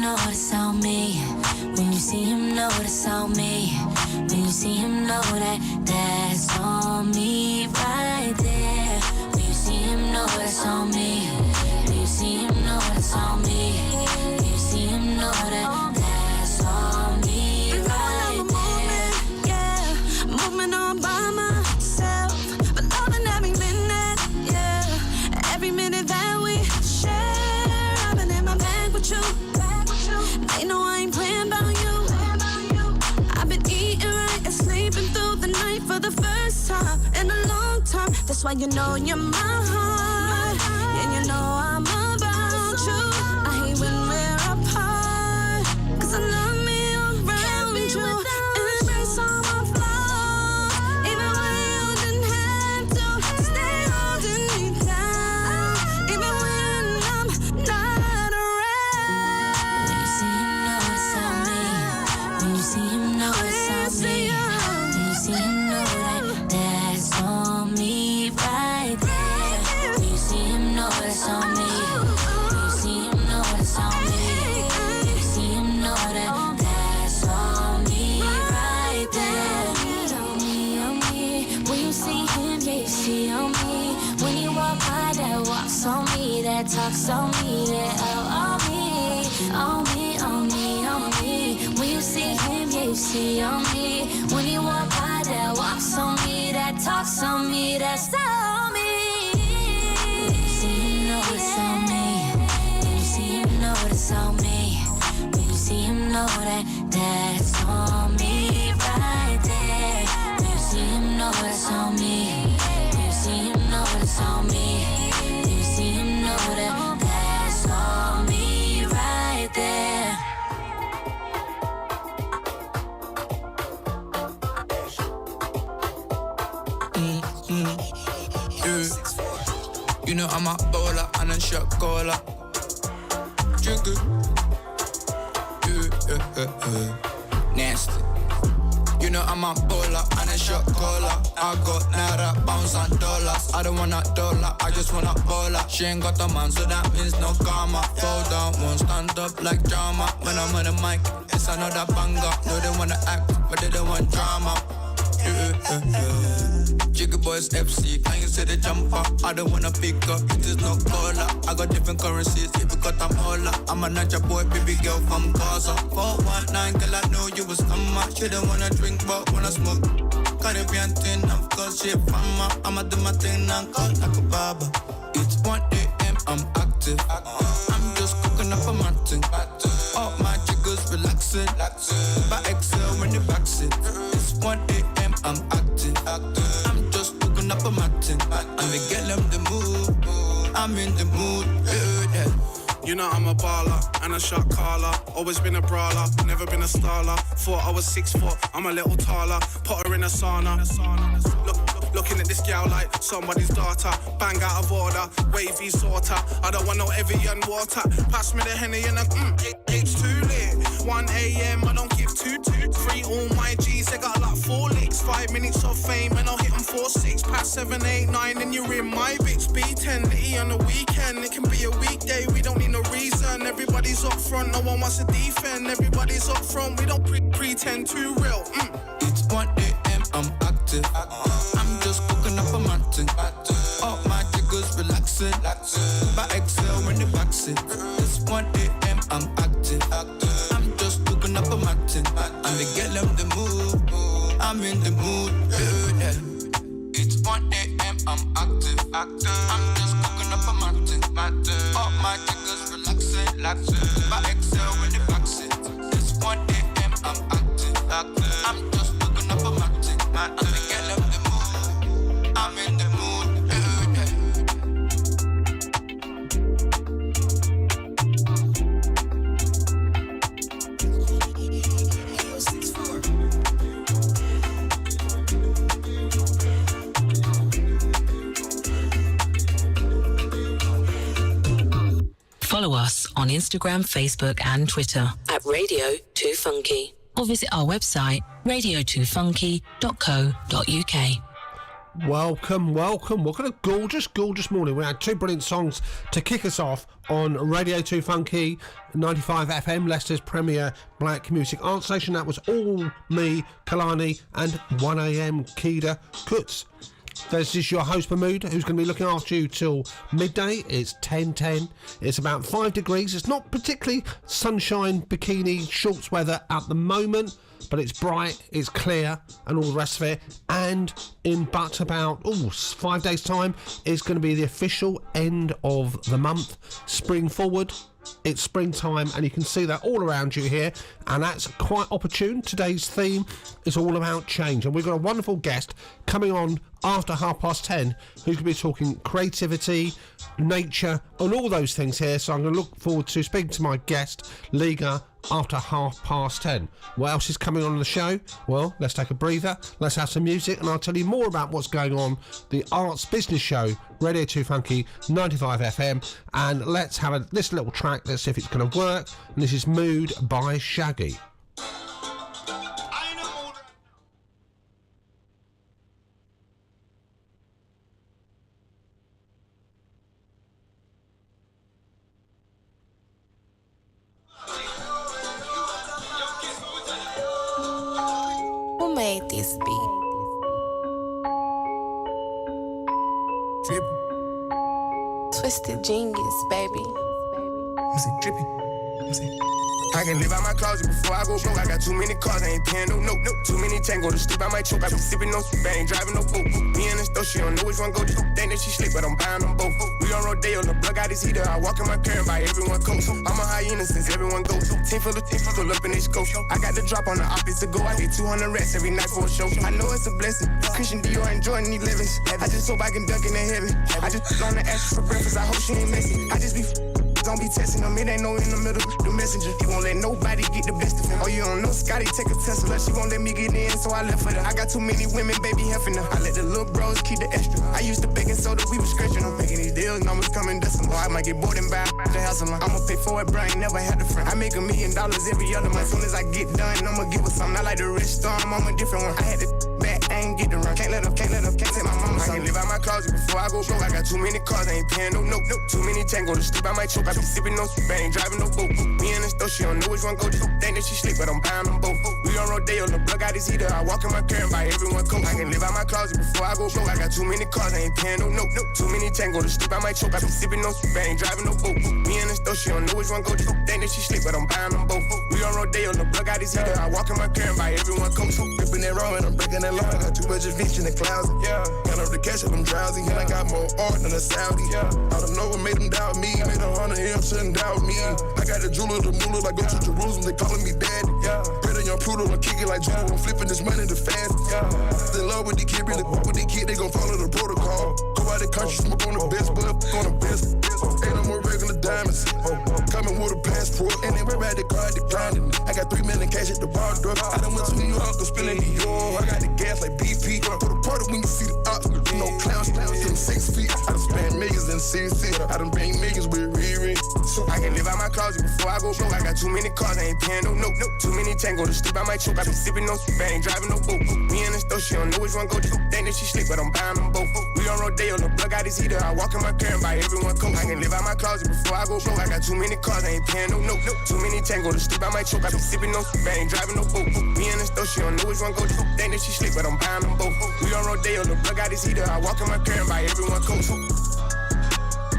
know it's on me. When you see him, know it's on me. When you see him, know that that's on me right there. When you see him, know it's on me. When you see him, know it's on me. When you see him, know that that's on me right there. Yeah, moving on by myself, but loving every minute, yeah. Every minute that we share, I've been in my bag with you. They know I ain't playing about you. I've been eating right and sleeping through the night for the first time in a long time. That's why you know you're my heart, and you know I'm about you. I hate when we're apart, 'cause I love me around you. Embrace all my flaws, even when you didn't have to. Stay holding me down, even when I'm not around. When you see him, know it's on me. When you see him, know it's on me. When you see him, know that that's on me right there. When you see him, know it's on me. When you see him, know it's on me. When you see him, know that that's on me right there. On me, on me. When you see him, yeah, you see on me. When you walk by, that walks on me, that talks on me, that on me, on me, on me, on me. When you see him, yeah, you see on me. When you walk by, that walks on me, that talks on me, that's on me. When you see him, know it's on me. When you see him, know it's on me. When you see him, know that that's on me right there. When you see him, know it's on me. When you see him, know it's on me. When you see him, know that that's on me right there. You know I'm a bowler and a shot caller. Jiggle. Nasty. You know I'm a bowler and a shot caller. I got naira, pounds and dollars. I don't want a dollar, I just want a bowler. She ain't got a man, so that means no karma. Fall down, won't stand up like drama. When I'm on the mic, it's another banger. No, they wanna act, but they don't want drama. Jiggy boys FC, can you see the jumper? I don't wanna pick up, it is no caller. I got different currencies, if you got I'm holler. I'm a Naija boy, baby girl from Gaza. 419, girl, I know you was summer. She don't wanna drink, but wanna smoke. Caribbean thing, of course, she fama. I'ma do my thing and call like a barber. It's 1 a.m., I'm active. I'm just cooking up a mountain. All my jiggers relaxing. By Excel when you backseat. It's 1 a.m., I'm active. I'm just cooking up a mountain. And we get them the mood. I'm in the mood. Yeah. You know I'm a baller and a shot caller. Always been a brawler, never been a starler. Thought I was 6 foot, I'm a little taller. Put her in a sauna. Looking at this gal like somebody's daughter. Bang out of order, wavy sorta. I don't want no Evian water. Pass me the Henny and a H too lit. 1 a.m. I don't give two. 3 all my G's, they got like 4 licks. 5 minutes of fame and I'll hit them 4, 6. Past 7, 8, 9 and you're in my bitch. B10, Litty on the weekend. It can be a weekday, we don't need no reason. Everybody's up front, no one wants to defend. Everybody's up front, we don't pretend too real. It's 1 a.m., I'm active. I'm just cooking up a mountain. All my jiggers relaxing. By Excel when you backseat. It's 1 a.m., I'm active. I'm just cooking up a mountain. And we get them the mood. I'm in the mood. Yeah. It's 1 a.m., I'm active. I'm just cooking up a mountain. All my jiggers relaxing. By Excel when you backseat. It's 1 a.m., I'm active. I'm just cooking up a mountain. And we get them the mood. I'm in the mood. Follow us on Instagram, Facebook and Twitter at Radio 2 Funky, or visit our website radio2funky.co.uk. Welcome. What a gorgeous morning. We had two brilliant songs to kick us off on Radio 2 Funky 95 FM, Leicester's premier black music art station. That was All Me, Kalani and 1am Kida Kutz. This is your host Mahmood, who's going to be looking after you till midday. It's 10:10. It's about 5 degrees. It's not particularly sunshine, bikini, shorts weather at the moment, but it's bright, it's clear, and all the rest of it. And in but about 5 days' time, it's going to be the official end of the month. Spring forward. It's springtime, and you can see that all around you here, and that's quite opportune. Today's theme is all about change, and we've got a wonderful guest coming on after 10:30 who's going to be talking creativity, nature, and all those things here. So I'm going to look forward to speaking to my guest, Liga, after 10:30. What else is coming on the show? Well, let's take a breather, let's have some music, and I'll tell you more about what's going on, the Arts Business Show, Radio 2 Funky 95 FM, and let's have this little track, let's see if it's going to work, and this is Mood by Shaggy. Who made this beat? Twisted Genius, baby. I can live out my closet before I go broke. I got too many cars, I ain't paying no note. Too many tango to sleep, I might choke. I be sipping no soup, I ain't driving no boat. Me and the store, she don't know which one go. Just think that she sleep, but I'm buying them both. We on Rodeo, the plug out his heater. I walk in my car and buy everyone coats. I'm a hyena since everyone goes. Team full up in this scope. I got the drop on the opposite go. I get 200 rats every night for a show. I know it's a blessing. Christian Dior and Jordan need livings. I just hope I can duck in the heaven. I just on the ash for breakfast. I hope she ain't messy. I just be don't be testing them, it ain't no in the middle, the messenger. He won't let nobody get the best of him. Oh, you don't know Scotty take a Tesla, she won't let me get in, so I left for her. I got too many women, baby, helping her. I let the little bros keep the extra. I used to baking soda, we was scratching them. Making these deals, numbers coming decimal. I might get bored and buy the house alone. I'ma pay for it, bro, I ain't never had a friend. I make $1 million every other month. Soon as I get done, I'ma give her something. I like the rich storm, I'm a different one. I had to back, I ain't get the run. Can't let up, can't take my mama. I can live out my closet before I go broke. I got too many cars, I ain't paying no note. Too many tango to sleep, I might choke. I be sipping no soup, I ain't driving no boat. Me and the store, she don't know which one go. Just think that she sleep, but I'm buying them both. We on Rodeo, the plug out his heater. I walk in my car and buy everyone coat. I can live out my closet before I go broke. I got too many cars, I ain't paying no note. Too many tango to sleep, I might choke. I be sipping no soup, I ain't driving no boat. Me and the store, she don't know which one go. Just think that she sleep, but I'm buying them both. We on Rodeo, the plug out his heater. I walk in my car and buy everyone coat. Ripping that raw and I'm breaking that law. I got too much adventure in the closet. Yeah, got up the cash and I'm drowsy. And I got more art than a Saudi. Yeah, out of nowhere made them doubt me. Made 100 M, shouldn't doubt me. I got the jeweler, the moolah, like go to Jerusalem, they calling me daddy. Yeah, better young Pluto, I'm kicking like Joe. I'm flipping this money the fast. Yeah, in love with the kid, really fuck with the kid, they gon' follow the protocol. Go out the country, smoke on the best, but up on the best. Ain't no more regular diamonds. Coming with a passport, and then we're at the car declining. I got 3 million cash at the bar door. I done went to New York, I'm spilling New York. I got the gas like BP. Go to party when you see the ops. No clowns, them 6 feet. I done spent millions in CC. I done bang millions with Riri. So I can live out my closet before I go broke. I got too many cars, I ain't paying no note. Too many tango to sleep, I might choke. I be sipping no soup, I ain't driving no boat. Me and the store, she don't know which one go. Just think that she sleep, but I'm buying them both. We on Rodeo, the plug out his heater. I walk in my car and buy everyone coat. I can live out my closet before I go broke. I got too many cars, I ain't paying no note. Too many tango to sleep, I might choke. I be sipping no soup, I ain't driving no boat. Me and the store, she don't know which one go. Just think that she sleep, but I'm buying them both. We on Rodeo, the plug out his heater. I walk in my car and buy everyone coat.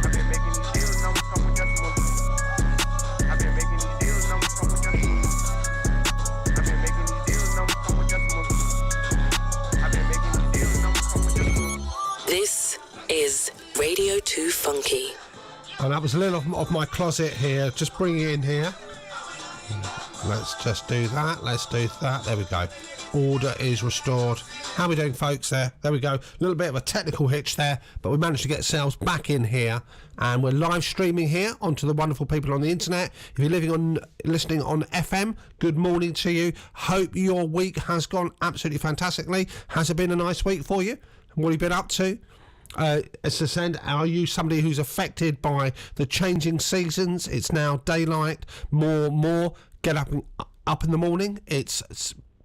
I've been making these deals, numbers come with decimals. I've been making these deals, numbers come with decimals. I've been making these deals, numbers come with decimals. I've been making these deals, numbers come with decimals. This is Radio 2 Funky. And that was a little of my closet here, just bringing it in here. Let's just do that, let's do that, there we go. Order is restored. How are we doing, folks? There we go. A little bit of a technical hitch there, but we managed to get ourselves back in here, and we're live streaming here onto the wonderful people on the internet. If you're listening on FM, good morning to you. Hope your week has gone absolutely fantastically. Has it been a nice week for you? What have you been up to? As I said, are you somebody who's affected by the changing seasons? It's now daylight, more. Get up in the morning. It's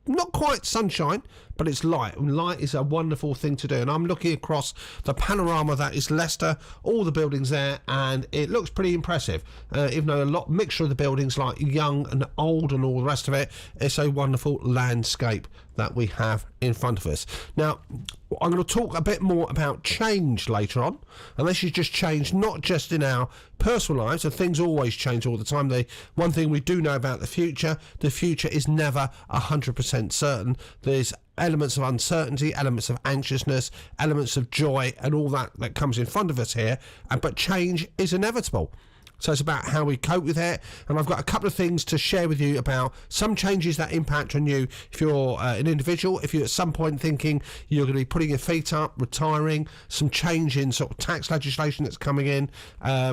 not quite sunshine, but it's light. And light is a wonderful thing to do. And I'm looking across the panorama that is Leicester, all the buildings there, and it looks pretty impressive. Even though a mixture of the buildings, like young and old and all the rest of it, it's a wonderful landscape that we have in front of us. Now, I'm going to talk a bit more about change later on, and this is just change not just in our personal lives, and things always change all the time. The one thing we do know about the future is never 100% certain. There's elements of uncertainty, elements of anxiousness, elements of joy, and all that comes in front of us here, but change is inevitable. So it's about how we cope with it, and I've got a couple of things to share with you about some changes that impact on you if you're an individual, if you're at some point thinking you're going to be putting your feet up, retiring, some change in sort of tax legislation that's coming in,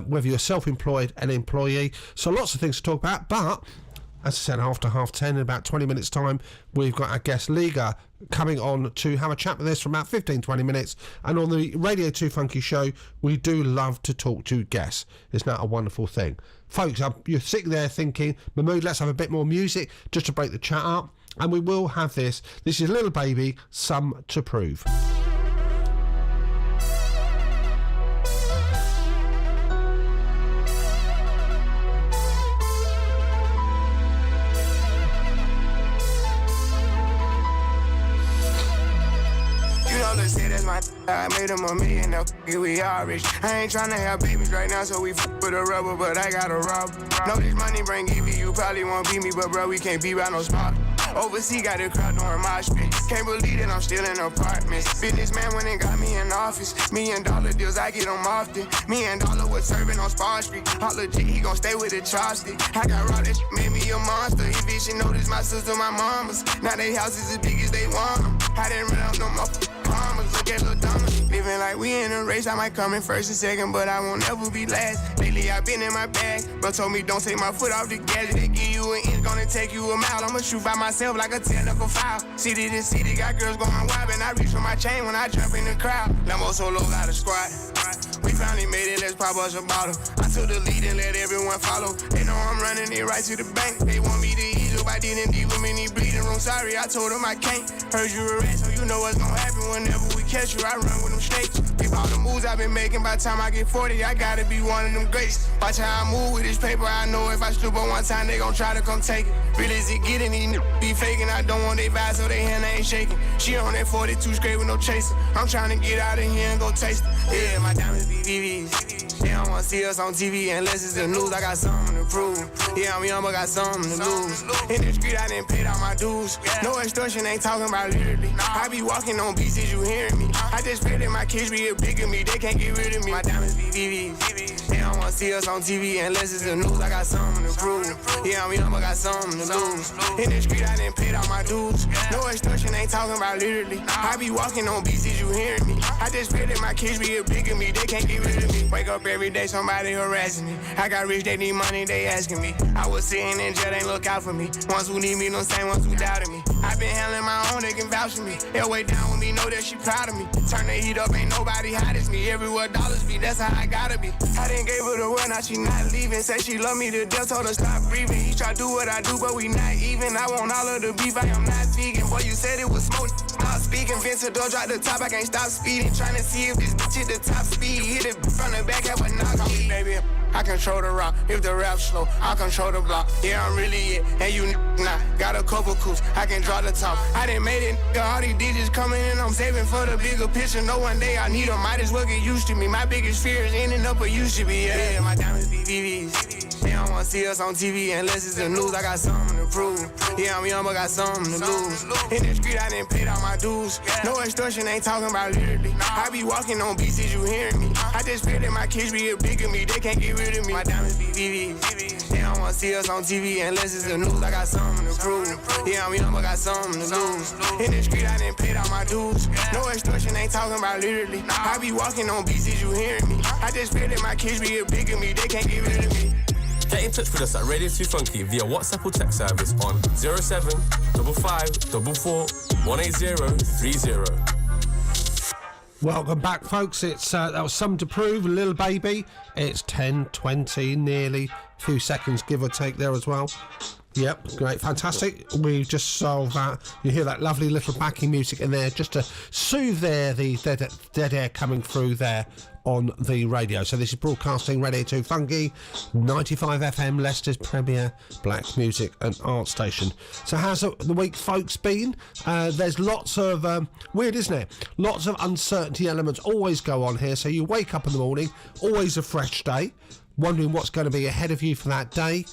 whether you're self-employed, an employee. So lots of things to talk about, but as I said, after 10:30, in about 20 minutes time, we've got our guest Liga coming on to have a chat with us for about 15-20 minutes. And on the Radio 2 Funky show, we do love to talk to guests. Isn't that a wonderful thing? Folks, you're sitting there thinking, Mahmood, let's have a bit more music just to break the chat up. And we will have this. This is Little Baby, Some to Prove. I made him $1 million, now we all rich. I ain't tryna have babies right now, so we with a rubber, but I got a rob. Know this money bring EV, you probably won't beat me, but bro, we can't be by no spot. Overseas got the crowd doing mosh pit. Can't believe that I'm still in apartments. Businessman went and got me in office. $1 million deals, I get them often. $1 million was serving on Spar Street. All legit, he gon' stay with a chopstick. I got raw, that made me a monster. If bitch, she noticed my sister, my mama's. Now they houses as big as they want them. I didn't run up no more. Look at Lil' Donna. Living like we in a race, I might come in first and second, but I won't ever be last. Lately I've been in my bag, but told me don't take my foot off the gas. They give you an inch, gonna take you a mile. I'ma shoot by myself like a technical foul. City to city, got girls going wild, and I reach for my chain when I jump in the crowd. Lambo solo, got a squad. We finally made it, let's pop us a bottle. I took the lead and let everyone follow. They know I'm running it right to the bank. They want me to ease up, I didn't deal with many bleeding room. Sorry, I told them I can't. Heard you a rat, so you know what's gonna happen whenever we catch you. I run with them snakes. If all the moves I've been making, by the time I get 40, I gotta be one of them greats. Watch how I move with this paper, I know if I slip on one time, they gon' try to come take it. Really, is it getting these be faking? I don't want they vibe, so they hand ain't shaking. She on that 42 straight with no chaser. I'm trying to get out of here and go taste it. Yeah, my diamonds be VVs. They don't wanna see us on TV unless it's the news. I got something to prove. Yeah, I'm young, but got something to lose. In the street, I didn't pay all my dues. No extortion, ain't talking about literally. I be walking on beats, is you hearing me? I just pray that my kids be a bigger me. They can't get rid of me. My diamonds be VVs. They don't wanna see us on TV unless it's the news. I got something to prove. Yeah, I'm young, but got something to lose. In the street, I didn't pay all my dues. No extortion, ain't talking about literally. I be walking on beats, is you hearing me? I just pray that my kids be a bigger me. They can't get rid of me. Wake up every day, somebody harassing me. I got rich, they need money, they asking me. I was sitting in jail, they look out for me. Ones who need me, no same ones who doubted me. I been handling my own, they can vouch for me. They'll way down with me, know that she proud of me. Turn the heat up, ain't nobody hot as me. Everywhere dollars be, that's how I gotta be. I didn't gave her the word, now she not leaving. Say she love me to death, told her stop breathing. He try to do what I do, but we not even. I want all of the beef, I am not vegan. Boy, you said it was smoke, stop speaking. Vincent door, drop the top, I can't stop speeding. Trying to see if this bitch hit the top speed. Hit it from the back, have a knock on me, baby. I control the rock, if the rap slow, I control the block. Yeah, I'm really it, and you not. Got a couple coups, I can draw the top. I done made it, all these digits coming in, I'm saving for the bigger picture. No one day I need them, might as well get used to me. My biggest fear is ending up where you should be. Yeah, my diamonds be VVs. They don't wanna see us on TV unless it's the news. I got something to prove. Yeah, I'm young, but got something to lose. In the street, I didn't pay all my dues. No extortion, ain't talking about literally. I be walking on beats, is you hearing me? I just feel that my kids be a bigger me. They can't get rid of me. My diamonds be VVs. They don't wanna see us on TV unless it's the news. I got something to prove. Yeah, I'm young, but got something to lose. In the street, I didn't pay all my dues. No extortion, ain't talking about literally. I be walking on beats, is you hearing me? I just feel that my kids be a bigger me. They can't get rid of me. Get in touch with us at Radio 2 Funky via WhatsApp or text service on 07 55 44 18030. Welcome back, folks. It's that was Something to Prove, Little Baby. It's 10:20 nearly, a few seconds give or take there as well. Yep, great, fantastic. We just solved that. You hear that lovely little backing music in there just to soothe the dead air coming through there on the radio. So this is broadcasting Radio 2 Funky, 95 FM, Leicester's premier black music and art station. So how's the week, folks, been? There's lots of, weird, isn't it? Lots of uncertainty elements always go on here. So you wake up in the morning, always a fresh day, wondering what's going to be ahead of you for that day.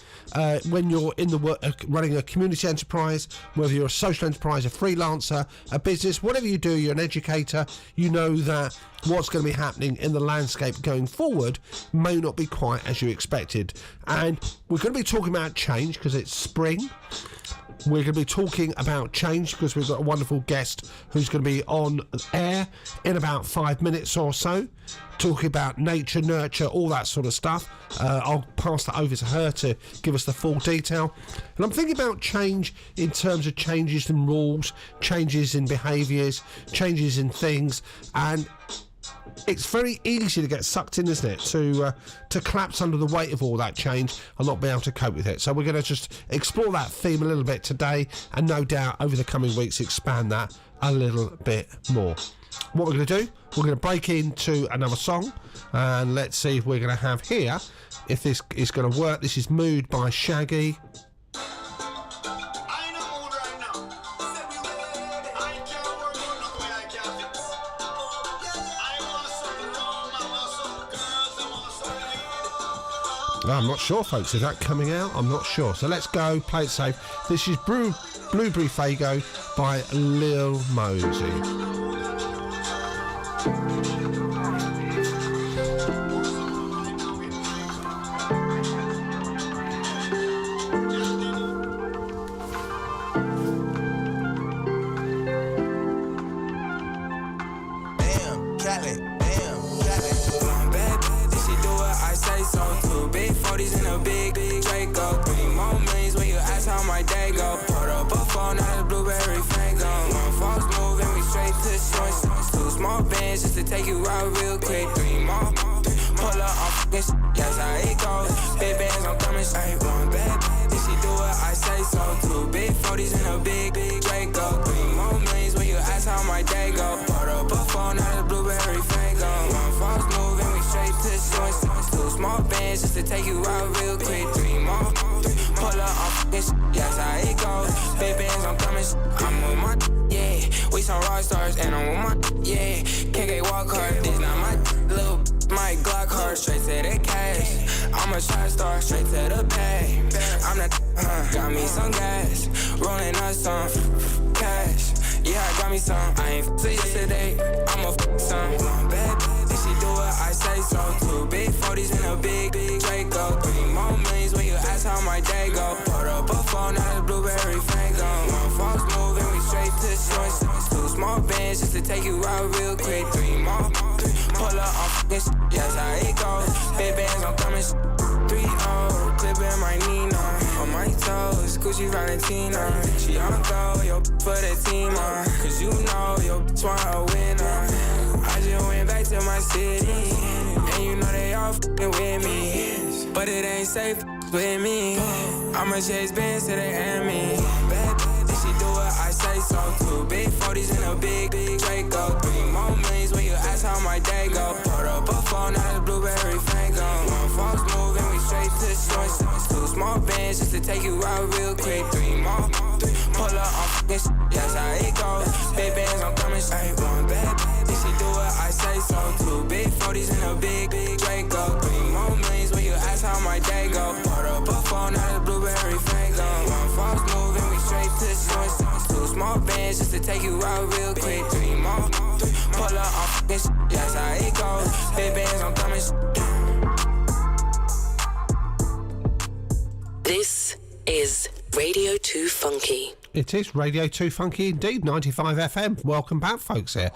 When you're in the work, running a community enterprise, whether you're a social enterprise, a freelancer, a business, whatever you do, you're an educator, you know that what's going to be happening in the landscape going forward may not be quite as you expected. And we're going to be talking about change because it's spring. We're going to be talking about change because we've got a wonderful guest who's going to be on air in about 5 minutes or so, talking about nature, nurture, all that sort of stuff. I'll pass that over to her to give us the full detail. And I'm thinking about change in terms of changes in rules, changes in behaviours, changes in things, and it's very easy to get sucked in, isn't it, to collapse under the weight of all that change and not be able to cope with it. So we're going to just explore that theme a little bit today, and no doubt over the coming weeks expand that a little bit more. What we're going to do, we're going to break into another song, and let's see if we're going to have here, if this is going to work. This is Mood by Shaggy. I'm not sure, folks. Is that coming out? I'm not sure. So let's go, play it safe. This is Blueberry Fago by Lil Mosey. Just to take you out real quick, 3 more. Pull up on fucking shit, that's how it goes. Big bands, I'm coming straight. One bad bitch, she do what I say so. 2 big 40s and a big Draco. 3 more millions when you ask how my day go. Put up a phone, now the Blueberry Fago. One false move and we straight to short. 2 small bands just to take you out real quick, 3 more. Pull up on fucking shit, that's how it goes. Big bands, I'm coming I'm with my yeah. We some rock stars and I'm with my yeah. KK walk hard, this not my little my Glock hard, straight to the cash. I'm a shot star, straight to the pay. I'm not got me some gas, rolling up some cash. Yeah, I got me some. I ain't to yesterday, I'ma some. One bad bitch, she do what I say so. 2 big 40s and a big Draco. 3 more millions when you ask how my day go. Put up a phone, now the Blueberry Fago. One false move and we straight to short. 2 small bands just to take you out real quick, 3 more. Pull up on fucking shit, that's how it goes. Big bands, I'm coming 3-0, clipping my Nina. On my toes, Gucci Valentina. She on go, yo, for the team, cause you know, yo, want a winner. I just went back to my city, and you know they all fucking with me. But it ain't safe with me. I'ma chase bands till they end me. Bad bitch, she do what I say so. 2 big 40s and a big Draco. 3 more millions when you ask how my day go. Put up a phone, now the Blueberry Fago. One false move and we straight to short. 2 small bands just to take you out real quick, 3 more. Pull up on fucking shit, that's how it goes. Big bands, I'm coming straight. One bad bitch, she do what I say so. 2 big 40s and a big Draco. 3 more millions when you ask how my day go. Put up a phone, now the Blueberry Fago. One false move and we straight to short. 2 small bands just to take you out real quick, 3 more. Pull up on fucking shit, that's how it goes. Big bands, I'm coming This is Radio 2 Funky. It is Radio 2 Funky indeed, 95 FM. Welcome back, folks, here.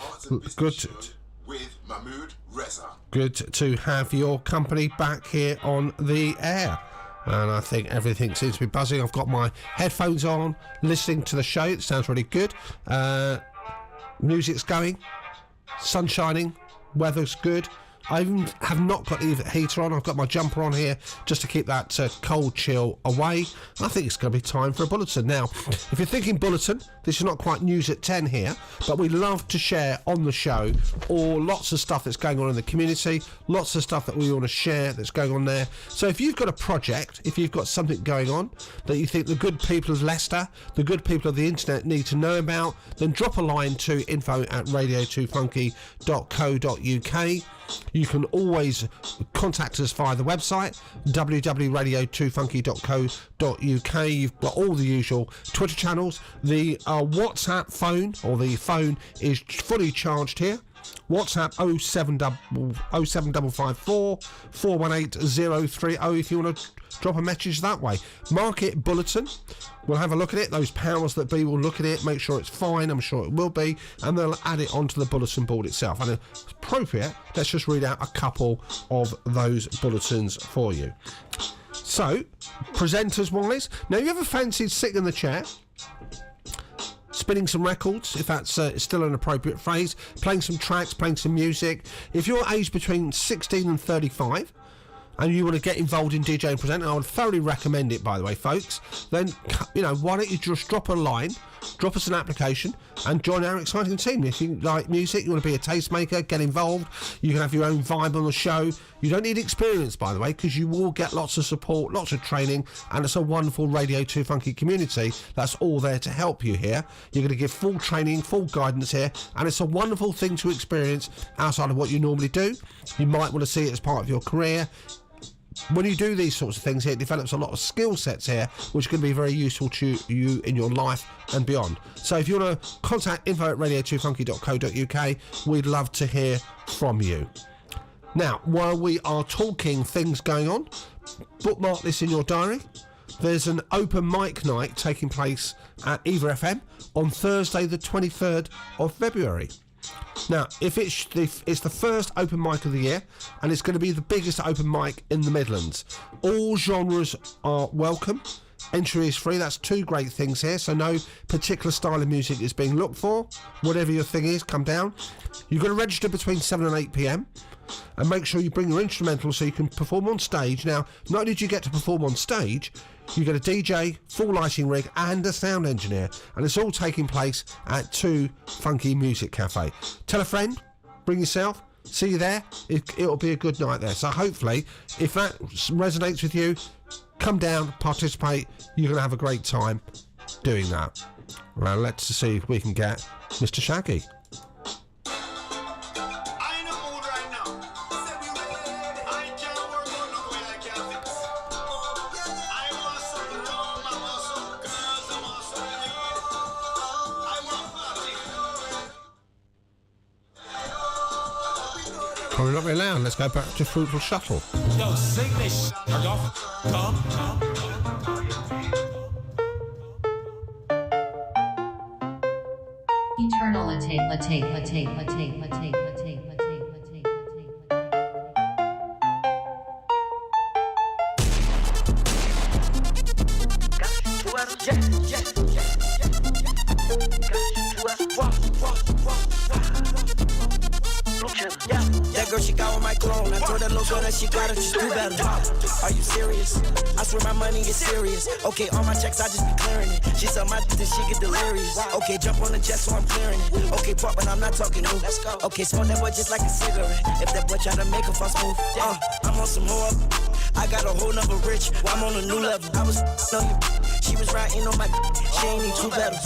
With Mahmood Reza. Good to have your company back here on the air. And I think everything seems to be buzzing. I've got my headphones on, listening to the show. It sounds really good. Music's going, sun shining, weather's good. I even have not got the heater on. I've got my jumper on here just to keep that cold chill away. I think it's going to be time for a bulletin. Now, if you're thinking bulletin, this is not quite news at 10 here, but we love to share on the show lots of stuff that's going on in the community, lots of stuff that we want to share that's going on there. So if you've got a project, if you've got something going on that you think the good people of Leicester, the good people of the internet need to know about, then drop a line to info@radio2funky.co.uk. You can always contact us via the website www.radio2funky.co.uk. You've got all the usual Twitter channels. The WhatsApp phone, or the phone, is fully charged here. WhatsApp 07554 418 030 if you want to drop a message that way. Mark it bulletin. We'll have a look at it. Those powers that be will look at it, make sure it's fine. I'm sure it will be, and they'll add it onto the bulletin board itself. And if appropriate, let's just read out a couple of those bulletins for you. So, presenters wise, now you ever fancied sitting in the chair, spinning some records, if that's still an appropriate phrase, playing some tracks, playing some music? If you're aged between 16 and 35 and you want to get involved in DJ and presenting, I would thoroughly recommend it, by the way, folks. Then, why don't you just drop a line, drop us an application, and join our exciting team. If you like music, you want to be a tastemaker, get involved. You can have your own vibe on the show. You don't need experience, by the way, because you will get lots of support, lots of training, and it's a wonderful Radio 2 Funky community that's all there to help you here. You're going to give full training, full guidance here, and it's a wonderful thing to experience outside of what you normally do. You might want to see it as part of your career. When you do these sorts of things here, it develops a lot of skill sets here, which can be very useful to you in your life and beyond. So if you want to contact info@radio2funky.co.uk, we'd love to hear from you. Now, while we are talking things going on, bookmark this in your diary. There's an open mic night taking place at Eva FM on Thursday the 23rd of February. Now, if it's the first open mic of the year, and it's going to be the biggest open mic in the Midlands. All genres are welcome. Entry is free. That's two great things here. So no particular style of music is being looked for. Whatever your thing is, come down. You've got to register between 7 and 8 p.m. and make sure you bring your instrumental so you can perform on stage. Now, not only do you get to perform on stage, you get a DJ, full lighting rig, and a sound engineer, and it's all taking place at 2 Funky Music Cafe. Tell a friend, bring yourself, see you there. It'll be a good night there. So hopefully, if that resonates with you, come down, participate. You're going to have a great time doing that. Well, let's see if we can get Mr. Shaggy. Probably not very loud. Let's go back to Fruitful Shuttle. Yo, sing this come. Eternality. That girl, she got on my clone. I told that little girl that she got it, just do better. Are you serious? I swear my money is serious. Okay, all my checks, I just be clearing it. She suck my dick, then she get delirious. Okay, jump on the jet, so I'm clearing it. Okay, pop, but I'm not talking new. Let's go. Okay, smoke that boy just like a cigarette. If that boy try to make a fuss move, I'm on some more. I got a whole number rich, I'm on a new level. I was on you, she was riding on my. She ain't need 2 pedals.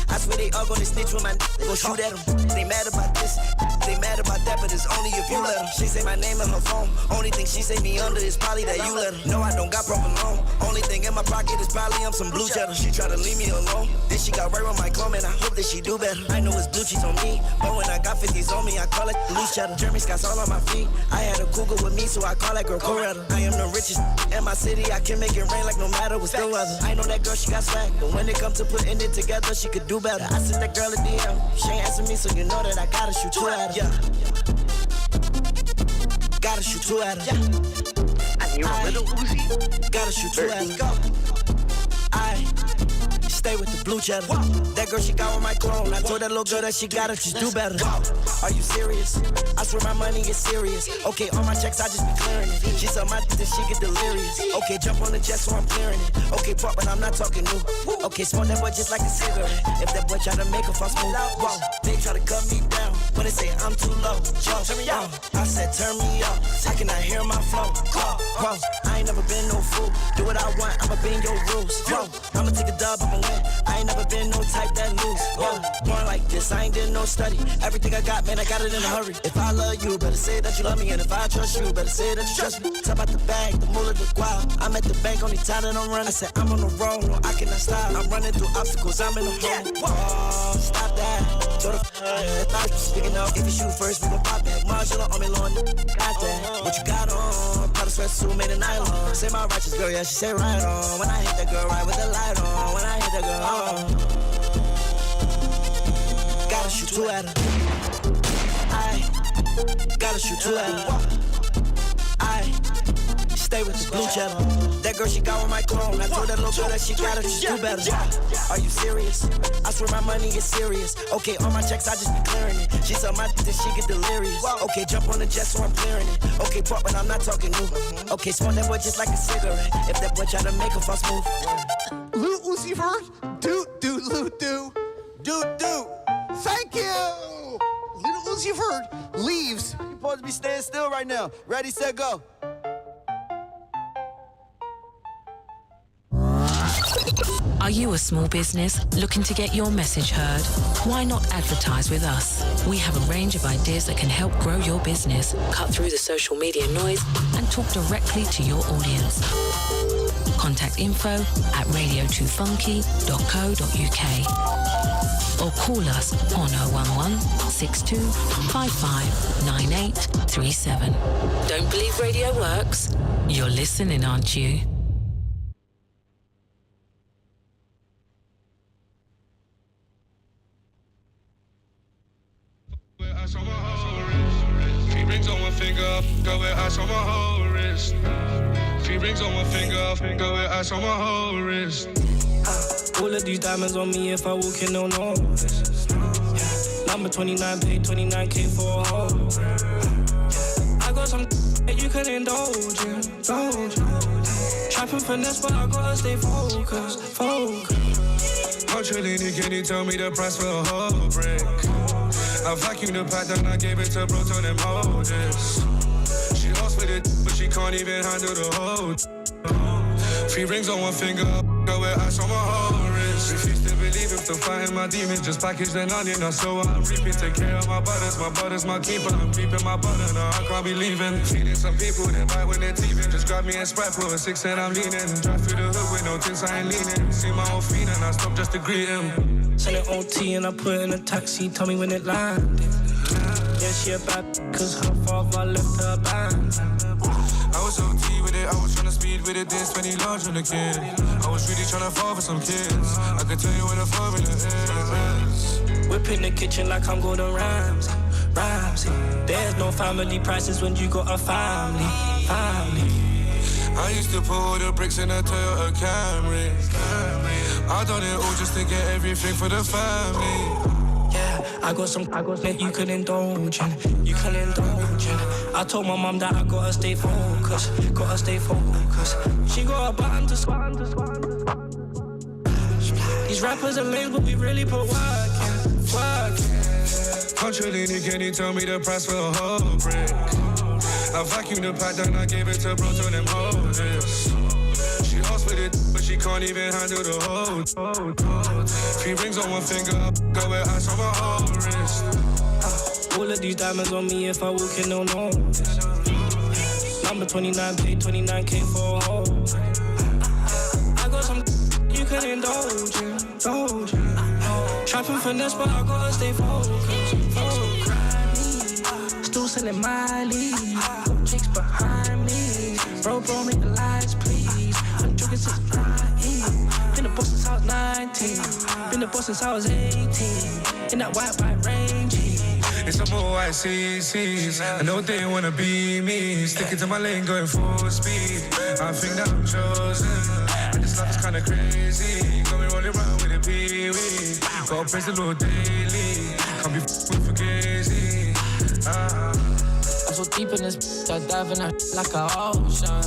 I swear they all gonna snitch with my. Go shoot at them. They mad about this, they mad about that, but it's only if you let them. She say my name in her phone. Only thing she say me under is probably that you let her. No, I don't got proper loan. Only thing in my pocket is probably some blue cheddar. She try to leave me alone. Then she got right on my clone, and I hope that she do better. I know it's blue cheese on me, but when I got 50s on me, I call it loose cheddar. Jeremy Scott's all on my feet. I had a cougar with me, so I call that girl Coretta. I am the richest in my city. I can make it rain like no matter what's the weather. I know that girl, she got swag, but when it comes to putting it together, she could do better. I sent that girl a DM. She ain't answer me, so you know that I gotta shoot 2 at her. Yeah. Gotta shoot 2 at her. Yeah. I need a little Uzi. Gotta shoot 2 at her. I stay stay with the blue cheddar. That girl, she got on my clone. I told that little girl that she got it, just do better. Are you serious? I swear my money is serious. Okay, all my checks, I just be clearing it. She said my then she get delirious. Okay, jump on the jet, so I'm clearing it. Okay, pop, but I'm not talking new. Okay, smoke that boy just like a cigarette. If that boy try to make a fuss move, whoa, they try to cut me down. When they say I'm too low, turn me up. I said turn me up. I cannot hear my flow. Whoa, I ain't never been no fool. Do what I want, I'ma bend your rules. Whoa, I'ma take a dub, I'ma win. I ain't never been no type that lose. Whoa, born like this, I ain't did no study. Everything I got, man, I got it in a hurry. If I love you, better say that you love me. And if I trust you, better say that you trust me. Top out the bag, the moolah, the guap. I'm at the bank, only time that I'm running. I said I'm on the road, no, I cannot stop. I'm running through obstacles, I'm in the hole. Oh, stop that. Told the speaking up, if you shoot first, we gon' pop back. Marshall on me, Lord, got that. What you got on? Powder sweatsuit made of nylon. Say my righteous girl, yeah, she say right on. When I hit that girl, right with the light on. When I hit that girl, gotta shoot two at her. I gotta shoot two at her. I stay with the blue cheddar. That girl, she got on my clone. I told that little girl that she got it, just do better. Are you serious? I swear my money is serious. Okay, all my checks, I just be clearing it. She said my then she get delirious. Okay, jump on the jet, so I'm clearing it. Okay, pop, but I'm not talking new. Okay, smoke that boy just like a cigarette. If that boy try to make a fuss move. Lil Uzi Vert, do. Thank you. Lil Uzi Vert leaves. You're supposed to be staying still right now. Ready, set, go. Are you a small business looking to get your message heard? Why not advertise with us? We have a range of ideas that can help grow your business, cut through the social media noise, and talk directly to your audience. Contact info@radio2funky.co.uk or call us on 011 62 55 9837. Don't believe radio works? You're listening, aren't you? On my whole wrist. 3 rings on one finger, go with ice on my whole wrist. 3 rings on one finger, go with ice on my whole wrist. All of these diamonds on me if I walk in, no notice. Number 29, paid 29K for a hole. I got some that you can indulge in. Trapping finesse, but I gotta stay focused. How Trilini, can you tell me the price for a whole brick? I vacuumed the pack, then I gave it to bro, told him hold this. She lost with it, but she can't even handle the whole. 3 rings on one finger, go with ice on my whole wrist. Refuse to believe him, still fighting my demons. Just package the onion, I so I'm reaping. Take care of my butters my keeper. I'm keeping my butter, no, I can't be leaving. Feeding some people, they bite when they're teething. Just grab me a Sprite, put a 6 and I'm leaning. Drive through the hood with no tints, I ain't leaning. See my old feet and I stop just to greet him. Send it OT and I put it in a taxi, tell me when it landed. Yeah, she a bad cause her father left her band. I was OT with it, I was tryna speed with it, this 20 large on the kid. I was really tryna fall for some kids. I could tell you what the formula is. Whip in the kitchen like I'm Gordon Ramsay. There's no family prices when you got a family. I used to put all the bricks in a Toyota Camry. I done it all just to get everything for the family. Yeah, I got that you can indulge in. I told my mom that I gotta stay focused. She got a button to squat. These rappers are lame, but we really put work in. How Trilini, can you tell me the price for a whole brick? I vacuumed the pack, then I gave it to bro, told him hold this. She lost with it, but she can't even handle the whole. 3 rings on one finger, go with ice on my whole wrist. All of these diamonds on me if I walk in, no notice. Number 29, paid 29K for a hole. I got some you can indulge in. Trapping finesse, but I gotta stay focused. Still selling my lead. Chicks behind me. Bro, make the lights, please. I'm drinking since 9. Been the boss since I was 19. Been the boss since I was 18. In that white range. It's some more white CCs. I know they wanna be me. Sticking to my lane, going full speed. I think that I'm chosen. And this life is kinda crazy. Got me rolling around with a Gotta praise the Lord daily. Can't be with fugazi. I'm so deep in this, I dive in her like an ocean.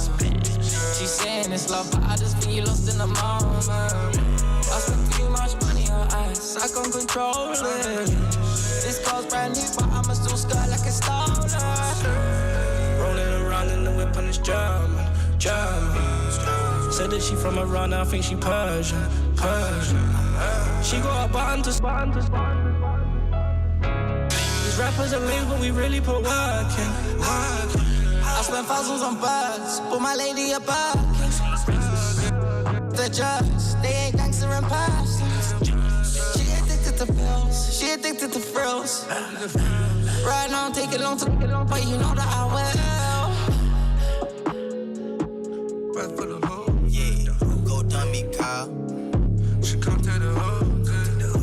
She's saying it's love, but I just feel lost in the moment. I spent too much money on ice, I can't control it. This car's brand new, but I'ma still skirt like it's stolen. Rolling around in the whip on this German. Said that she from Iran, I think she Persian. She got a button to These rappers are lame, but we really put work in. I spent thousands on birds, put my lady a bird. The judge, they ain't gangster and past. She addicted to pills, she addicted to thrills. Right now I'm taking long to but you know that I will. Right for the hoe. Yeah, go dummy car. She come to the hotel,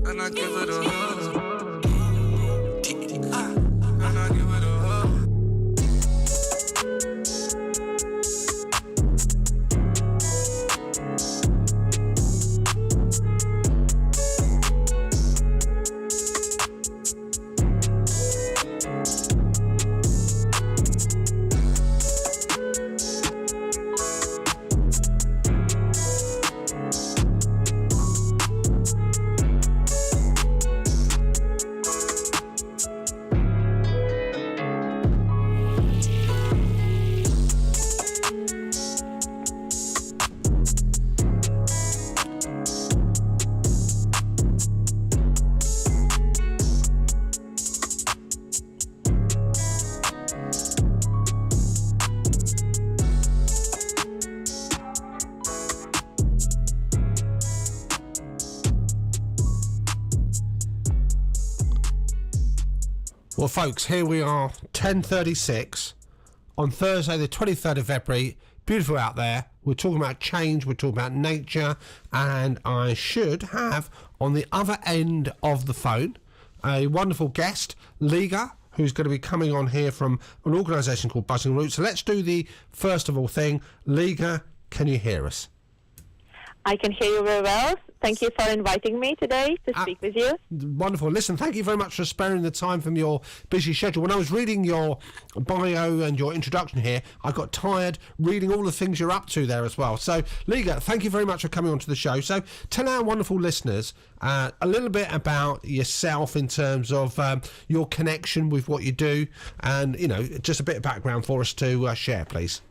and I give her the hug. And I give her the hug. Well, folks, here we are, 10:36 on Thursday, the 23rd of February. Beautiful out there. We're talking about change, we're talking about nature, and I should have on the other end of the phone a wonderful guest, Liga, who's going to be coming on here from an organisation called Buzzing Roots. So let's do the first of all thing. Liga, can you hear us? I can hear you very well. Thank you for inviting me today to speak with you. Wonderful. Listen, thank you very much for sparing the time from your busy schedule. When I was reading your bio and your introduction here, I got tired reading all the things you're up to there as well. So, Liga, thank you very much for coming onto the show. So, tell our wonderful listeners a little bit about yourself in terms of your connection with what you do and, you know, just a bit of background for us to share, please.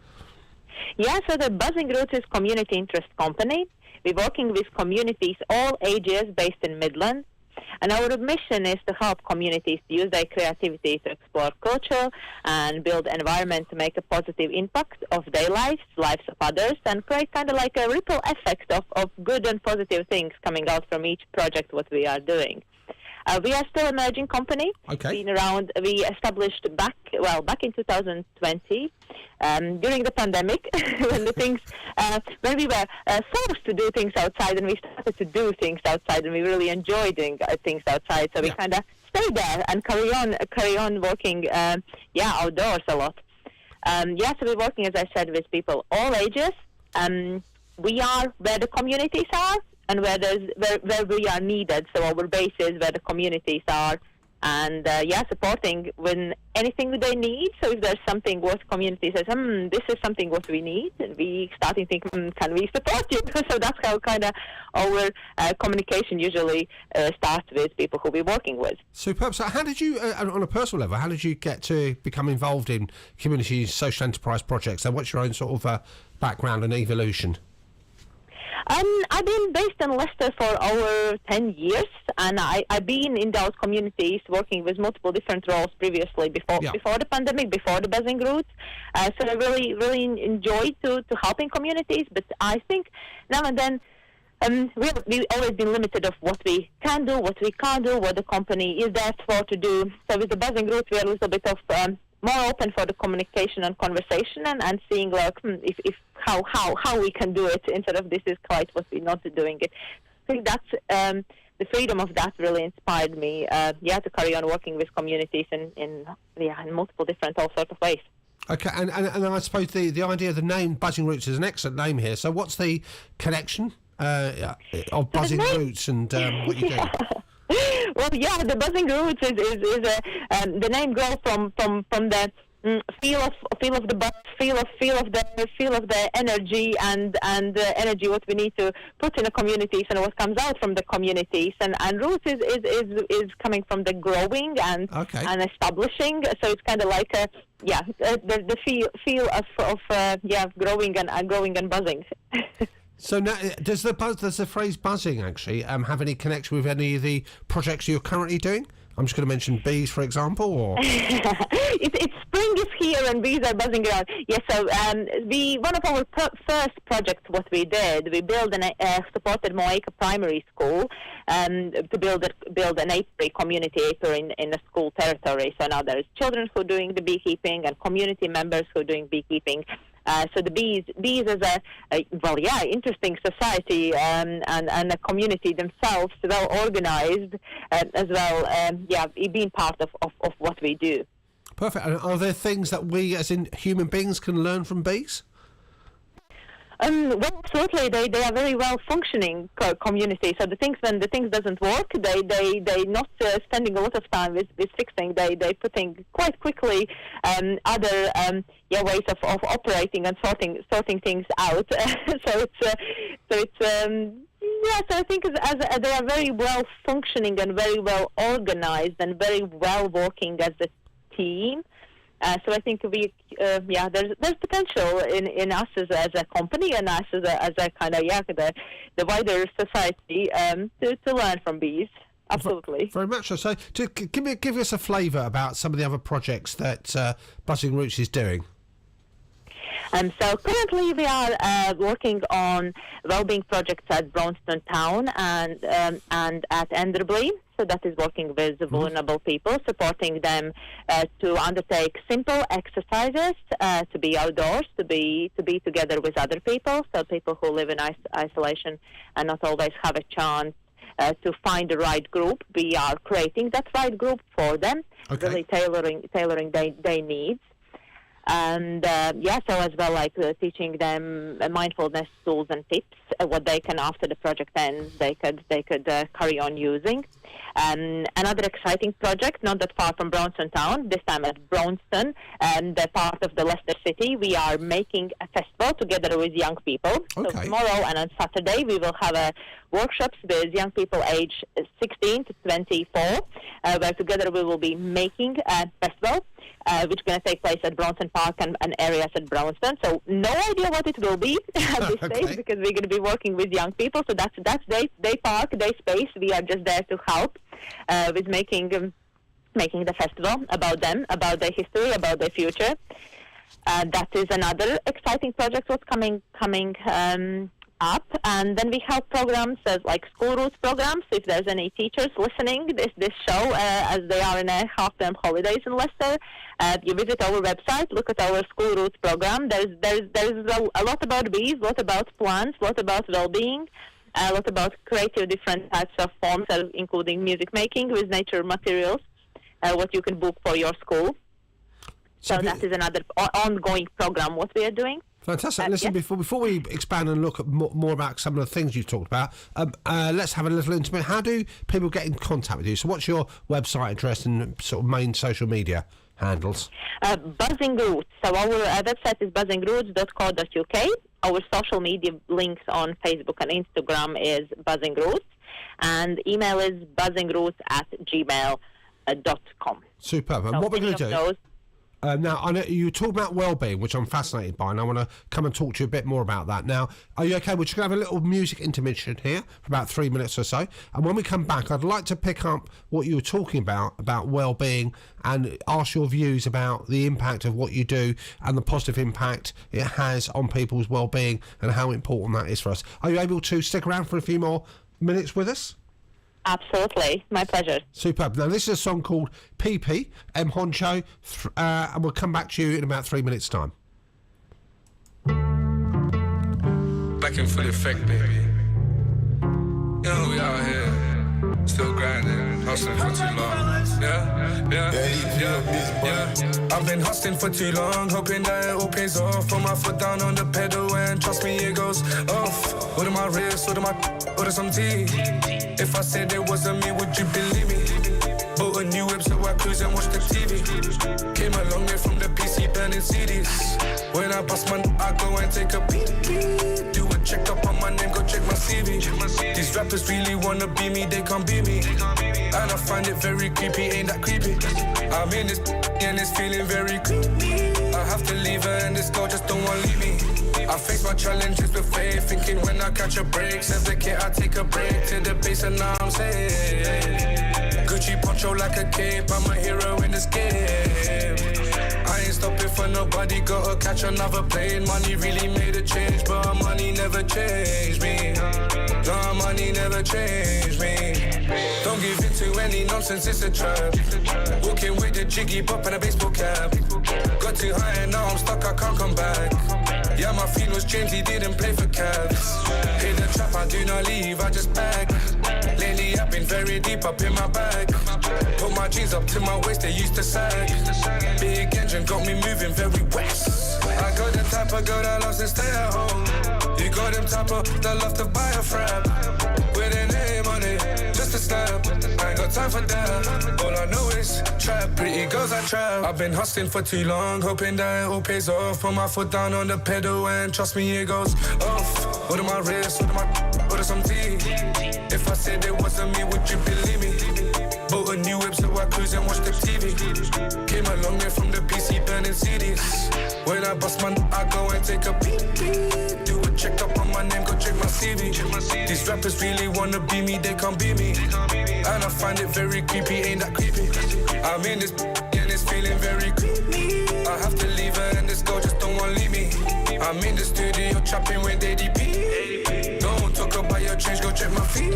Yeah, so the Buzzing Roots is community interest company. We're working with communities, all ages, based in Midland. And our mission is to help communities use their creativity to explore culture and build environment to make a positive impact of their lives of others, and create kind of like a ripple effect of good and positive things coming out from each project what we are doing. We are still an emerging company. Okay. Been around. We established back in 2020 during the pandemic when the things when we were forced to do things outside, and we started to do things outside, and we really enjoyed doing things outside. So we kind of stayed there and carry on working outdoors a lot. So we're working, as I said, with people all ages. We are where the communities are, and where we are needed. So our base is where the communities are, and supporting when anything that they need. So if there's something what community says, this is something what we need, and we starting thinking, can we support you? So that's how kind of our communication usually starts with people who we're working with. Superb. So how did you, on a personal level, how did you get to become involved in community social enterprise projects? And what's your own sort of background and evolution? I've been based in Leicester for over 10 years, and I've been in those communities working with multiple different roles previously before the pandemic, before the Buzzing Roots. So I really enjoyed to helping communities, but I think now and then we've always been limited of what we can do, what we can't do, what the company is there for to do. So with the Buzzing Roots, we are a little bit of more open for the communication and conversation, and seeing like if how we can do it instead of this is quite what we're not doing it. I think that's the freedom of that really inspired me to carry on working with communities in multiple different all sorts of ways. Okay, and I suppose the idea of the name Buzzing Roots is an excellent name here. So what's the connection of Buzzing Roots and what you do? Well, yeah, the Buzzing Roots is the name grows from the feel of the buzz, feel of the energy and energy what we need to put in the communities and what comes out from the communities, and roots is coming from the growing and establishing. So it's kind of like the feel of growing and buzzing. So now, does the phrase buzzing actually have any connection with any of the projects you're currently doing? I'm just going to mention bees, for example, or it's spring is here and bees are buzzing around. Yes, so one of our first projects, what we did, we built supported Moeka Primary School to build an apiary, community apiary in the school territory. So now there's children who are doing the beekeeping and community members who are doing beekeeping. So the bees is interesting society and a community themselves, well organized as well. Being part of what we do. Perfect. And are there things that we, as in human beings, can learn from bees? Well, absolutely. They are very well functioning community. So when the things doesn't work, they not spending a lot of time with fixing. They putting quite quickly other ways of operating and sorting things out. So I think as they are very well functioning and very well organized and very well working as a team. So I think there's potential in us as a company and us as a kind of the wider society to learn from bees. Absolutely. Very much so. So give us a flavour about some of the other projects that Buzzing Roots is doing. So currently we are working on wellbeing projects at Brownston Town and at Enderby. So that is working with vulnerable people, supporting them to undertake simple exercises, to be outdoors, to be together with other people. So people who live in isolation and not always have a chance to find the right group. We are creating that right group for them, really tailoring their needs. And so as well, like teaching them mindfulness tools and tips, what they can after the project ends, they could carry on using. Another exciting project, not that far from Brownston Town, this time at Brownston, and part of the Leicester City. We are making a festival together with young people. So tomorrow and on Saturday we will have workshops with young people aged 16 to 24, where together we will be making a festival, which is going to take place at Brownston Park and areas at Brownston. So no idea what it will be at this stage, because we're going to be working with young people. So that's their park, their space. We are just there to help with making the festival about them, about their history, about their future. That is another exciting project what's coming up. And then we have programs like school roots programs. If there's any teachers listening this show, as they are in a half-term holidays in Leicester, you visit our website, look at our school roots program. There's a lot about bees, a lot about plants, a lot about well-being, a lot about creative different types of forms, including music making with nature materials, what you can book for your school. So that is another ongoing program what we are doing. Fantastic. Listen, before we expand and look at more about some of the things you've talked about, let's have a little intimate. How do people get in contact with you? So what's your website address and sort of main social media handles? Buzzing Roots. So our website is buzzingroots.co.uk. Our social media links on Facebook and Instagram is Buzzing Roots. And email is buzzingroots@gmail.com. Superb. And what we're going to do... now, I know you talk about well-being, which I'm fascinated by, and I want to come and talk to you a bit more about that. Now, are you okay? We're just going to have a little music intermission here for about 3 minutes or so. And when we come back, I'd like to pick up what you were talking about well-being, and ask your views about the impact of what you do and the positive impact it has on people's well-being and how important that is for us. Are you able to stick around for a few more minutes with us? Absolutely, my pleasure. Superb. Now, this is a song called PP, M. Honcho, and we'll come back to you in about 3 minutes' time. Back in full effect, baby. You know, we out here, still grinding, hustling for too long. Yeah. I've been hustling for too long, hoping that it all pays off. Put my foot down on the pedal and trust me, it goes off. Order my wrist, order some tea. If I said it wasn't me, would you believe me? Bought a new whip so I cruise and watch the TV. Came a long way from the PC burning CDs. When I bust my I go and take a peek. Do a check up on my name, go check my CV. These rappers really wanna be me, they can't be me. And I find it very creepy, ain't that creepy? I'm in this and it's feeling very creepy. I have to leave her and this girl just don't wanna leave me. I face my challenges with faith, thinking when I catch a break. Says the kid I take a break to the base and now I'm safe. Gucci poncho like a cape, I'm a hero in this game. I ain't stopping for nobody, gotta catch another plane. Money really made a change, but money never changed me. No, money never changed me. Don't give in to any nonsense, it's a trap. Walking with a jiggy bop and a baseball cap. Got too high and now I'm stuck, I can't come back. Yeah, my feet was James, he didn't play for Cavs. Hit the trap, I do not leave, I just bag. Lately I've been very deep up in my bag. Put my jeans up to my waist, they used to sag. Big engine got me moving very west. I got the type of girl that loves to stay at home. You got them type of that love to buy a frap. With a name on it, just a snap. I ain't got time for that. All I know is trap, pretty girls I trap. I've been hustling for too long, hoping that it all pays off. Put my foot down on the pedal and trust me, it goes off. Order my wrist, order some tea. If I said it wasn't me, would you believe me? Bought a new whip so I cruise and watch the TV. Came a long way from the PC burning CDs. When I bust my I go and take a peek. Do a check up on my name, go check my CV. These rappers really wanna be me, they can't be me. And I find it very creepy, ain't that creepy? I'm in this and it's feeling very creepy. I have to leave her and this girl just don't wanna leave me. I'm in the studio chopping with ADP. Don't talk about your change, go check my feet.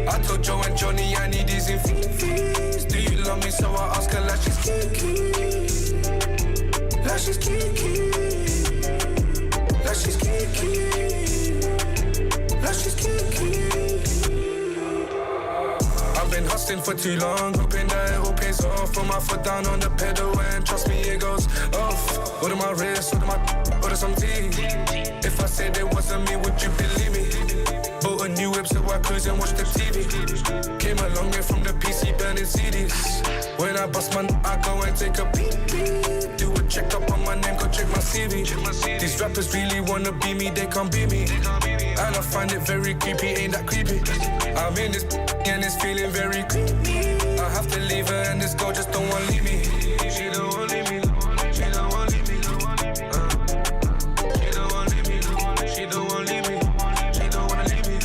I told Joe and Johnny I need these in fees. Do you love me? So I ask her like she's Kiki. Like she's Kiki. Like she's Kiki. Like she's Kiki. I've been hustling for too long, hoping that it all pays off. Put my foot down on the pedal and trust me, it goes off. Order my wrist, order some tea. If I said it wasn't me, would you believe me? Bought a new whip so I cruise and watch the TV. Came a long way from the PC burning CDs. When I bust my I go and take a peek. Do a check up on my name, go check my CV. These rappers really wanna be me, they can't be me. And I find it very creepy, ain't that creepy? I'm in this and it's feeling very creepy. I have to leave her and this girl just don't wanna leave me. She don't wanna leave me. She don't wanna leave me. She don't wanna leave me. She don't wanna leave me. She don't wanna leave me.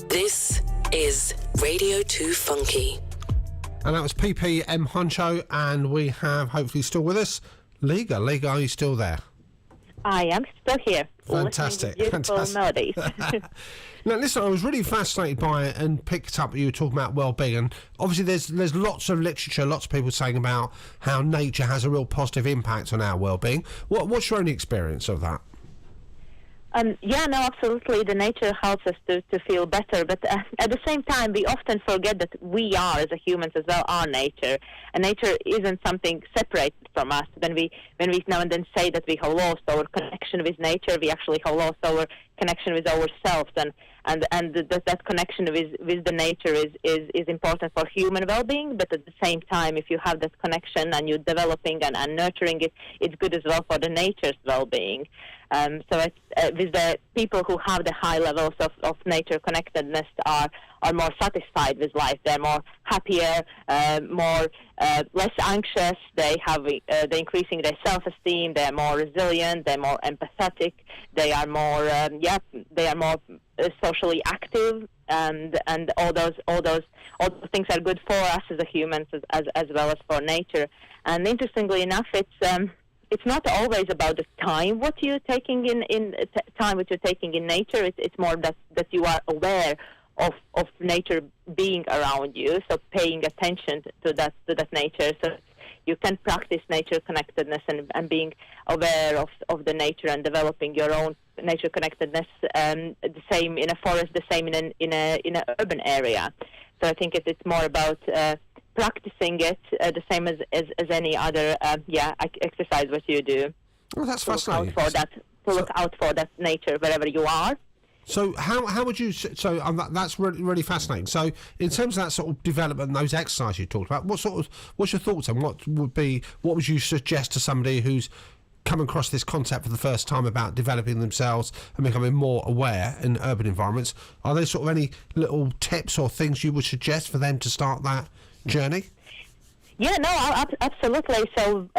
This is Radio 2 Funky. And that was PPM Honcho, and we have, hopefully still with us, Liga. Liga, are you still there? I am still here. Fantastic. Beautiful melodies. Now, listen, I was really fascinated by it and picked up you were talking about well-being. And obviously, there's lots of literature, lots of people saying about how nature has a real positive impact on our well-being. What's your own experience of that? Yeah, no, absolutely. The nature helps us to feel better, but at the same time, we often forget that we are, as a humans as well, are nature, and nature isn't something separated from us. When we now and then say that we have lost our connection with nature, we actually have lost our connection with ourselves, and that connection with the nature is important for human well-being. But at the same time, if you have that connection and you're developing and nurturing it, it's good as well for the nature's well-being. So with the people who have the high levels of nature connectedness are more satisfied with life. They're more happier, less anxious. They're increasing their self-esteem. They're more resilient. They're more empathetic. They are more socially active, and all those things are good for us as a humans as well as for nature. And interestingly enough, it's not always about the time what you're taking in nature. It's more that you are aware of nature being around you, so paying attention to that nature. So you can practice nature connectedness and being aware of the nature and developing your own nature connectedness. The same in a forest, the same in an urban area. So I think it's more about practicing it the same as any other exercise what you do. Well, that's fascinating. Look out for that nature wherever you are. So how would you? So that's really fascinating. So in terms of that sort of development, those exercises you talked about, what's your thoughts on what would you suggest to somebody who's come across this concept for the first time about developing themselves and becoming more aware in urban environments? Are there sort of any little tips or things you would suggest for them to start that journey? Yeah, no, absolutely. So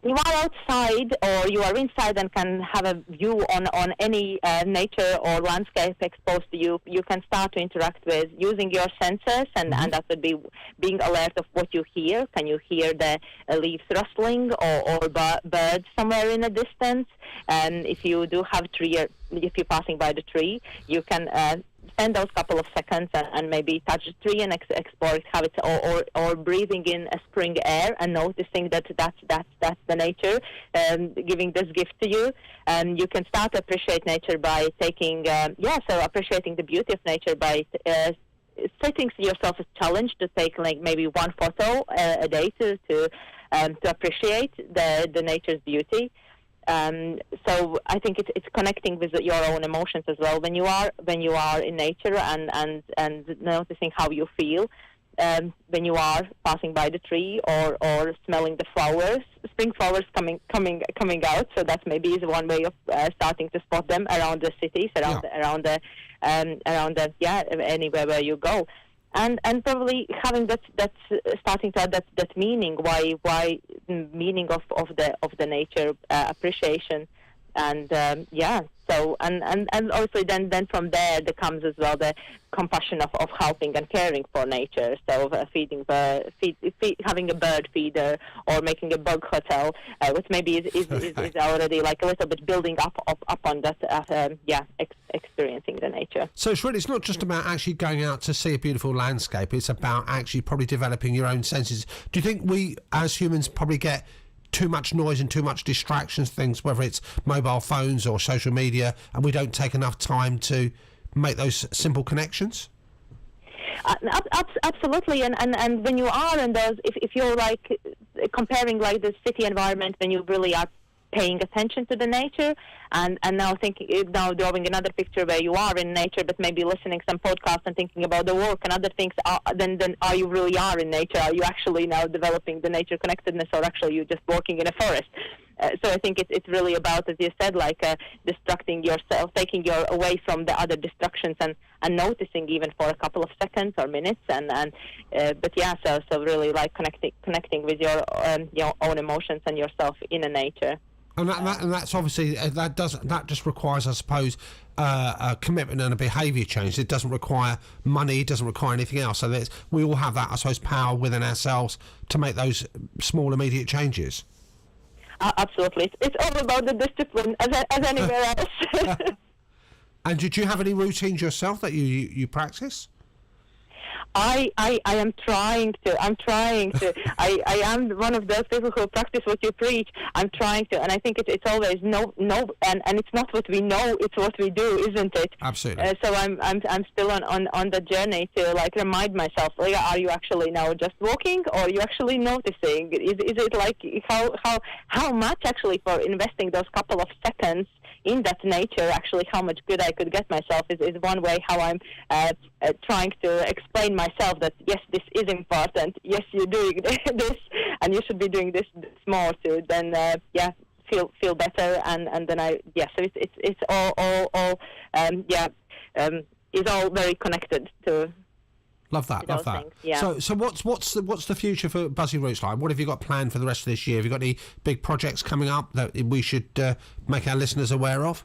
you are outside or you are inside and can have a view on any nature or landscape exposed to you. You can start to interact with using your senses, and that would be being alert of what you hear. Can you hear the leaves rustling or birds somewhere in the distance? And if you do have tree, if you're passing by the tree, you can spend those couple of seconds and maybe touch the tree and explore it, have it, or breathing in a spring air and noticing that's the nature giving this gift to you. You can start to appreciate nature by taking appreciating the beauty of nature by setting yourself a challenge to take like maybe one photo a day to appreciate the nature's beauty. So I think it's connecting with your own emotions as well. When you are in nature and noticing how you feel when you are passing by the tree or smelling the flowers, spring flowers coming out. So that maybe is one way of starting to spot them around the cities, around anywhere where you go. And probably having that starting to add that meaning, why meaning of the nature appreciation, and so and also then from there comes as well the compassion of helping and caring for nature. So having a bird feeder or making a bug hotel, which maybe is already like a little bit building up on that experiencing the nature. So it's not just about actually going out to see a beautiful landscape, it's about actually probably developing your own senses. Do you think we as humans probably get too much noise and too much distractions, things, whether it's mobile phones or social media, and we don't take enough time to make those simple connections? Absolutely, and when you are in those, if you're like comparing like the city environment, when you really are paying attention to the nature, and now drawing another picture where you are in nature, but maybe listening some podcasts and thinking about the work and other things, then are you really are in nature? Are you actually now developing the nature connectedness, or actually you just walking in a forest? So I think it's really about, as you said, like distracting yourself, taking your away from the other distractions and noticing even for a couple of seconds or minutes, so really like connecting with your own emotions and yourself in the nature. And that's obviously that just requires, I suppose, a commitment and a behaviour change. It doesn't require money. It doesn't require anything else. So we all have that, I suppose, power within ourselves to make those small, immediate changes. Absolutely, it's all about the discipline, as anywhere else. And did you have any routines yourself that you practice? I am trying to. I am one of those people who practice what you preach. I'm trying to, and I think it's always no, and it's not what we know, it's what we do, isn't it? Absolutely. So I'm still on the journey to like remind myself, like, are you actually now just walking, or are you actually noticing? Is it like how much actually for investing those couple of seconds in that nature, actually how much good I could get myself is one way how I'm trying to explain myself that yes, this is important, yes, you're doing this and you should be doing this more to then feel better, and then so it's all is all very connected to. Love that. Things, yeah. So what's the future for Buzzy Roots like? What have you got planned for the rest of this year? Have you got any big projects coming up that we should make our listeners aware of?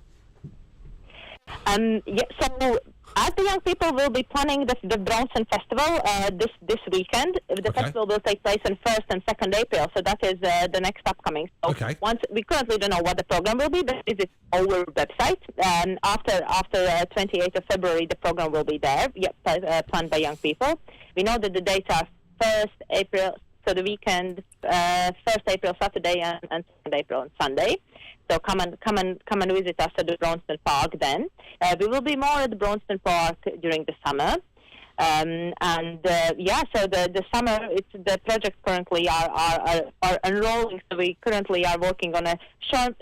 So as the young people will be planning the Bronson Festival this weekend. The festival will take place on 1st and 2nd April, so that is the next upcoming. So once we currently don't know what the program will be, but visit our website. And after 28th of February, the program will be there, planned by young people. We know that the dates are 1st So the weekend, 1st April Saturday and 2nd April on Sunday. So come and visit us at the Braunston Park then. We will be more at the Braunston Park during the summer. So the summer, the projects currently are enrolling. So we currently are working on a short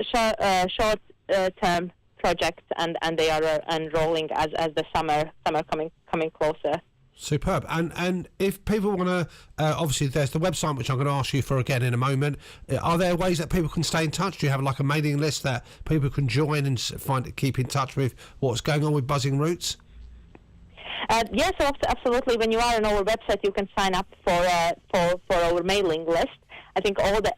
term project, and they are enrolling as the summer coming closer. Superb. And if people want to, obviously there's the website which I'm going to ask you for again in a moment. Are there ways that people can stay in touch? Do you have like a mailing list that people can join and keep in touch with what's going on with Buzzing Roots? Yes, absolutely. When you are on our website, you can sign up for our mailing list. I think all the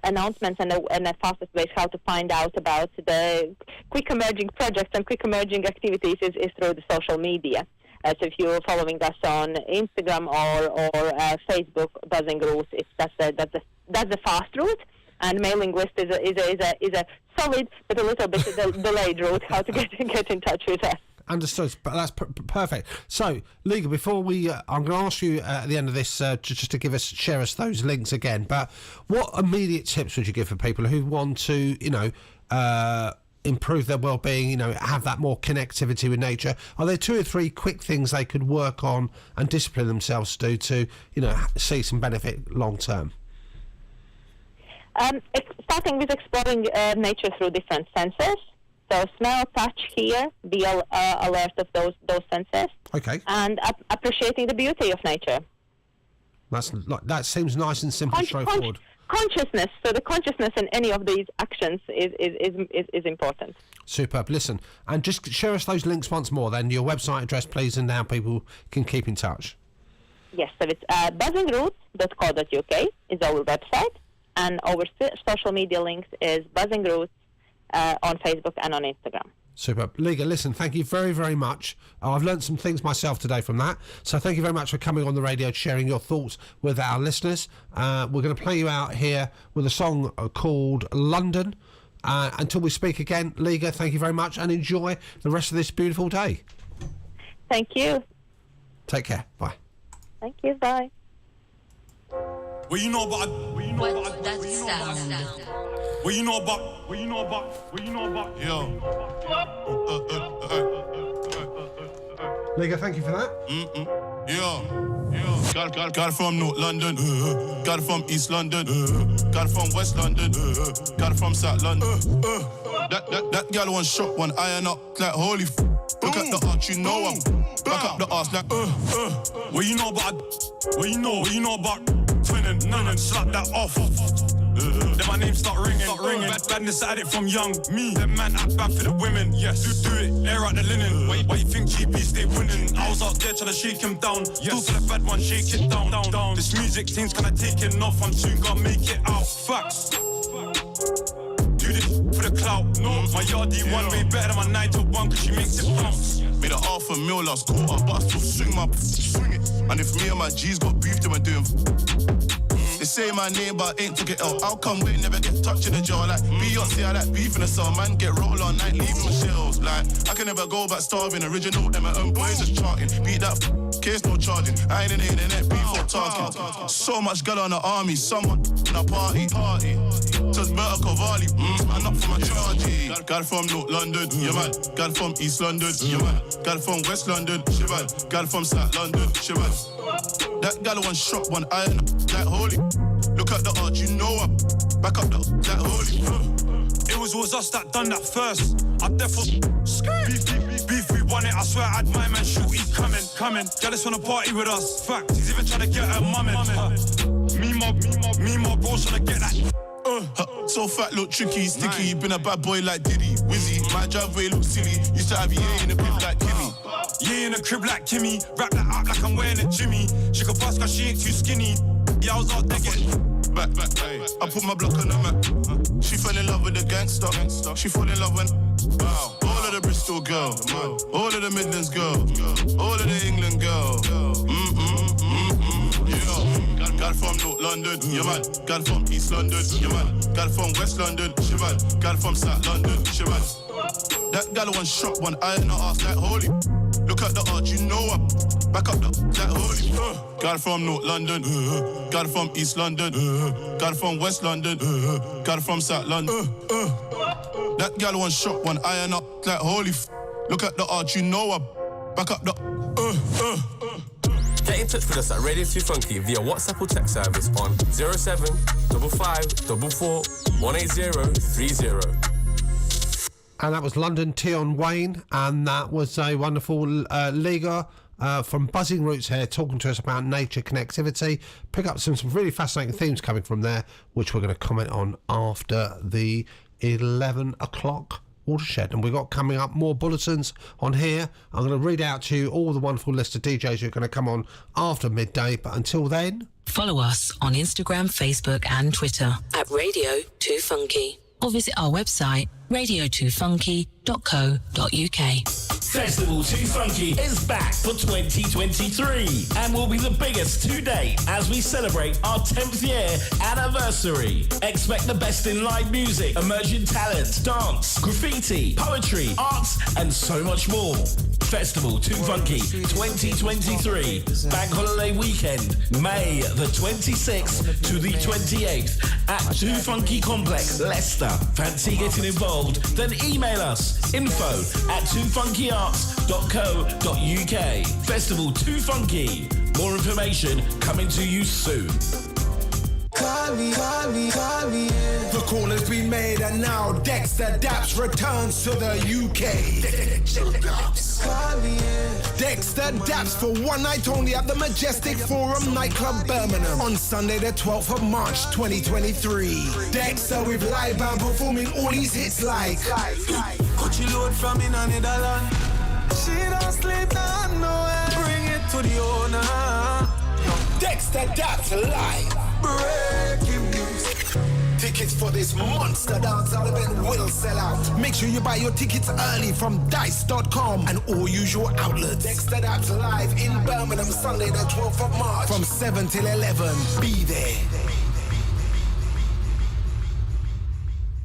announcements and the fastest ways how to find out about the quick emerging projects and quick emerging activities is through the social media. So if you're following us on Instagram or Facebook, Buzzing Roots, that's the fast route, and mailing list is a solid but a little bit delayed route how to get in touch with us. Understood, but that's perfect. So, Liga, before I'm going to ask you at the end of this just to share us those links again. But what immediate tips would you give for people who want to, improve their well-being, have that more connectivity with nature? Are there 2 or 3 quick things they could work on and discipline themselves to do to, see some benefit long term? Starting with exploring nature through different senses. So smell, touch, hear, be alert of those senses. Okay. And appreciating the beauty of nature. That seems nice and simple, straightforward. Consciousness. So the consciousness in any of these actions is important. Superb. Listen, and just share us those links once more. Then your website address, please, and how people can keep in touch. Yes. So it's buzzingroots.co.uk is our website, and our social media links is Buzzing Roots on Facebook and on Instagram. Superb. Liga, listen, thank you very, very much. I've learnt some things myself today from that. So thank you very much for coming on the radio, sharing your thoughts with our listeners. We're going to play you out here with a song called London. Until we speak again, Liga, thank you very much and enjoy the rest of this beautiful day. Thank you. Take care. Bye. Thank you. Bye. What you know about Liga, thank you for that. Got it from North London, got it from East London, got it from West London, got it from South London. That gal one shot, one iron up like holy f. Look at the arch, you know I'm back up the arse like What you know about twinning, none, slap that off. Then my name start ringing. Badness at it from young. Me, them man act bad for the women. Yes, do it, air out the linen. Why you think GP stay winning? I was out there trying to shake him down. Yes. Talk to the bad one, shake it down. This music thing's kinda taking off. I'm soon gonna make it out. Facts. Do this for the clout. No, my yardie one way better than my 9 to 1 cause she makes it bounce. made a $500,000 last quarter, but I still swing it. And if me and my G's got beef, then we're doing. They say my name, but I ain't took it out. How come we never get touched in the jaw? Like Beyonce, I like beef in the sun. Man, get roll on night, leaving my shells. Like, I can never go back starving. Original, them my own boys just charting. Beat that case, no charging. I ain't in the internet, beef or talking. So much girl on the army, someone in a party. Just better Cavalli, man, up from a chargy. Got from North London, yeah man. Got from East London, yeah man. Got from West London, she man. Got from South London, she man. That gal one shot, one iron, like holy. Look at the art, you know I'm back up the like holy. It was us that done that first. I definitely beef, we won it. I swear I had my man shoot, he's coming. Gal is wanna party with us. Fact, he's even trying to get her mum in. Me, my bros trying to get that. So fat, look tricky, sticky. Been a bad boy like Diddy, Wizzy. My driveway look silly. Used to have in the crib like Kimmy. Yeah, in a crib like Kimmy. Wrap that up like I'm wearing a Jimmy. She could bust cause she ain't too skinny. Yeah, I was out there getting back. I put my block on the map. She fell in love with the gangster. She fall in love when wow. All of the Bristol girls, all of the Midlands girls, all of the England girls. Yeah. Got from North London, yeah man. Got from East London, yeah man. Got from West London, she man. Got from South London, she man. That gal one shot, one eye in her ass like holy. Look at the arch, you know her. Back up the like holy. Got it from North London, got it from East London, got it from West London, got it from South London. That gal one shot, one eye in her like holy. Look at the arch, you know her. Back up the Get in touch with us at Radio 2 Funky via WhatsApp or text service on 07554 18030. And that was London Tion Wayne, and that was a wonderful Liga from Buzzing Roots here, talking to us about nature connectivity. Pick up some really fascinating themes coming from there, which we're going to comment on after the 11 o'clock Watershed. And we've got coming up more bulletins on here. I'm going to read out to you all the wonderful list of DJs who are going to come on after midday, but until then, follow us on Instagram, Facebook and Twitter at Radio 2 Funky, or visit our website radio2funky.co.uk. Festival 2 Funky is back for 2023 and will be the biggest to date as we celebrate our 10th year anniversary. Expect the best in live music, emerging talent, dance, graffiti, poetry, arts and so much more. Festival 2 Funky 2023, Bank Holiday Weekend, May the 26th to the 28th at 2 Funky Complex, Leicester. Fancy getting involved? Then email us info@2funkyarts.co.uk. Festival 2 Funky. More information coming to you soon. The call has been made and now Dexter Daps returns to the UK. Dexter Daps for one night only at the Majestic Forum Nightclub Birmingham on Sunday the 12th of March 2023. Dexter with live band performing all his hits like Could you load from in another land? She don't sleep down nowhere. Bring it to the owner. Dexter Daps live. Breaking news. Tickets for this monster dancehall event will sell out. Make sure you buy your tickets early from dice.com and all usual outlets. Dexter Daps live in Birmingham Sunday the 12th of March from 7 till 11. Be there.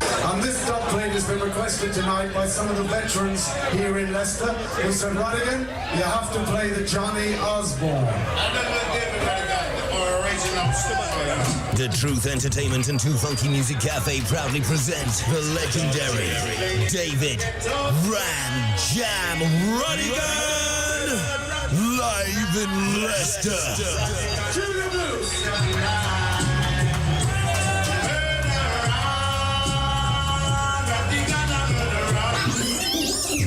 And this dub plate has been requested tonight by some of the veterans here in Leicester who said, Rodigan, you have to play the Johnny Osborne. The Truth Entertainment and 2 Funky Music Cafe proudly present the legendary David Ram Jam Rodigan live in Leicester.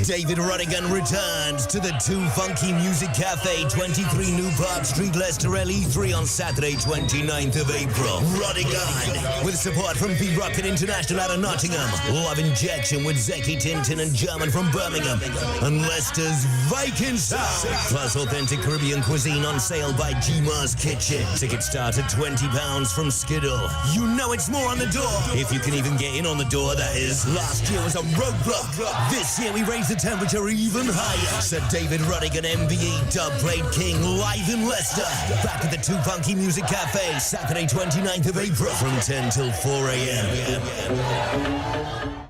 David Rodigan returns to the 2 Funky Music Cafe, 23 New Park Street, Leicester, LE3 on Saturday, 29th of April. Rodigan, with support from B-Rocket International out of Nottingham, Love Injection with Zeki Tintin and German from Birmingham, and Leicester's Viking Sound, plus authentic Caribbean cuisine on sale by G-Mars Kitchen. Tickets start at £20 from Skiddle. You know it's more on the door, if you can even get in on the door, that is. Last year was a roadblock. This year we raised the temperature even higher. Sir David Rodigan, MBE, Dub Plate King, live in Leicester. Back at the 2 Funky Music Cafe, Saturday 29th of April from 10 till 4 a.m.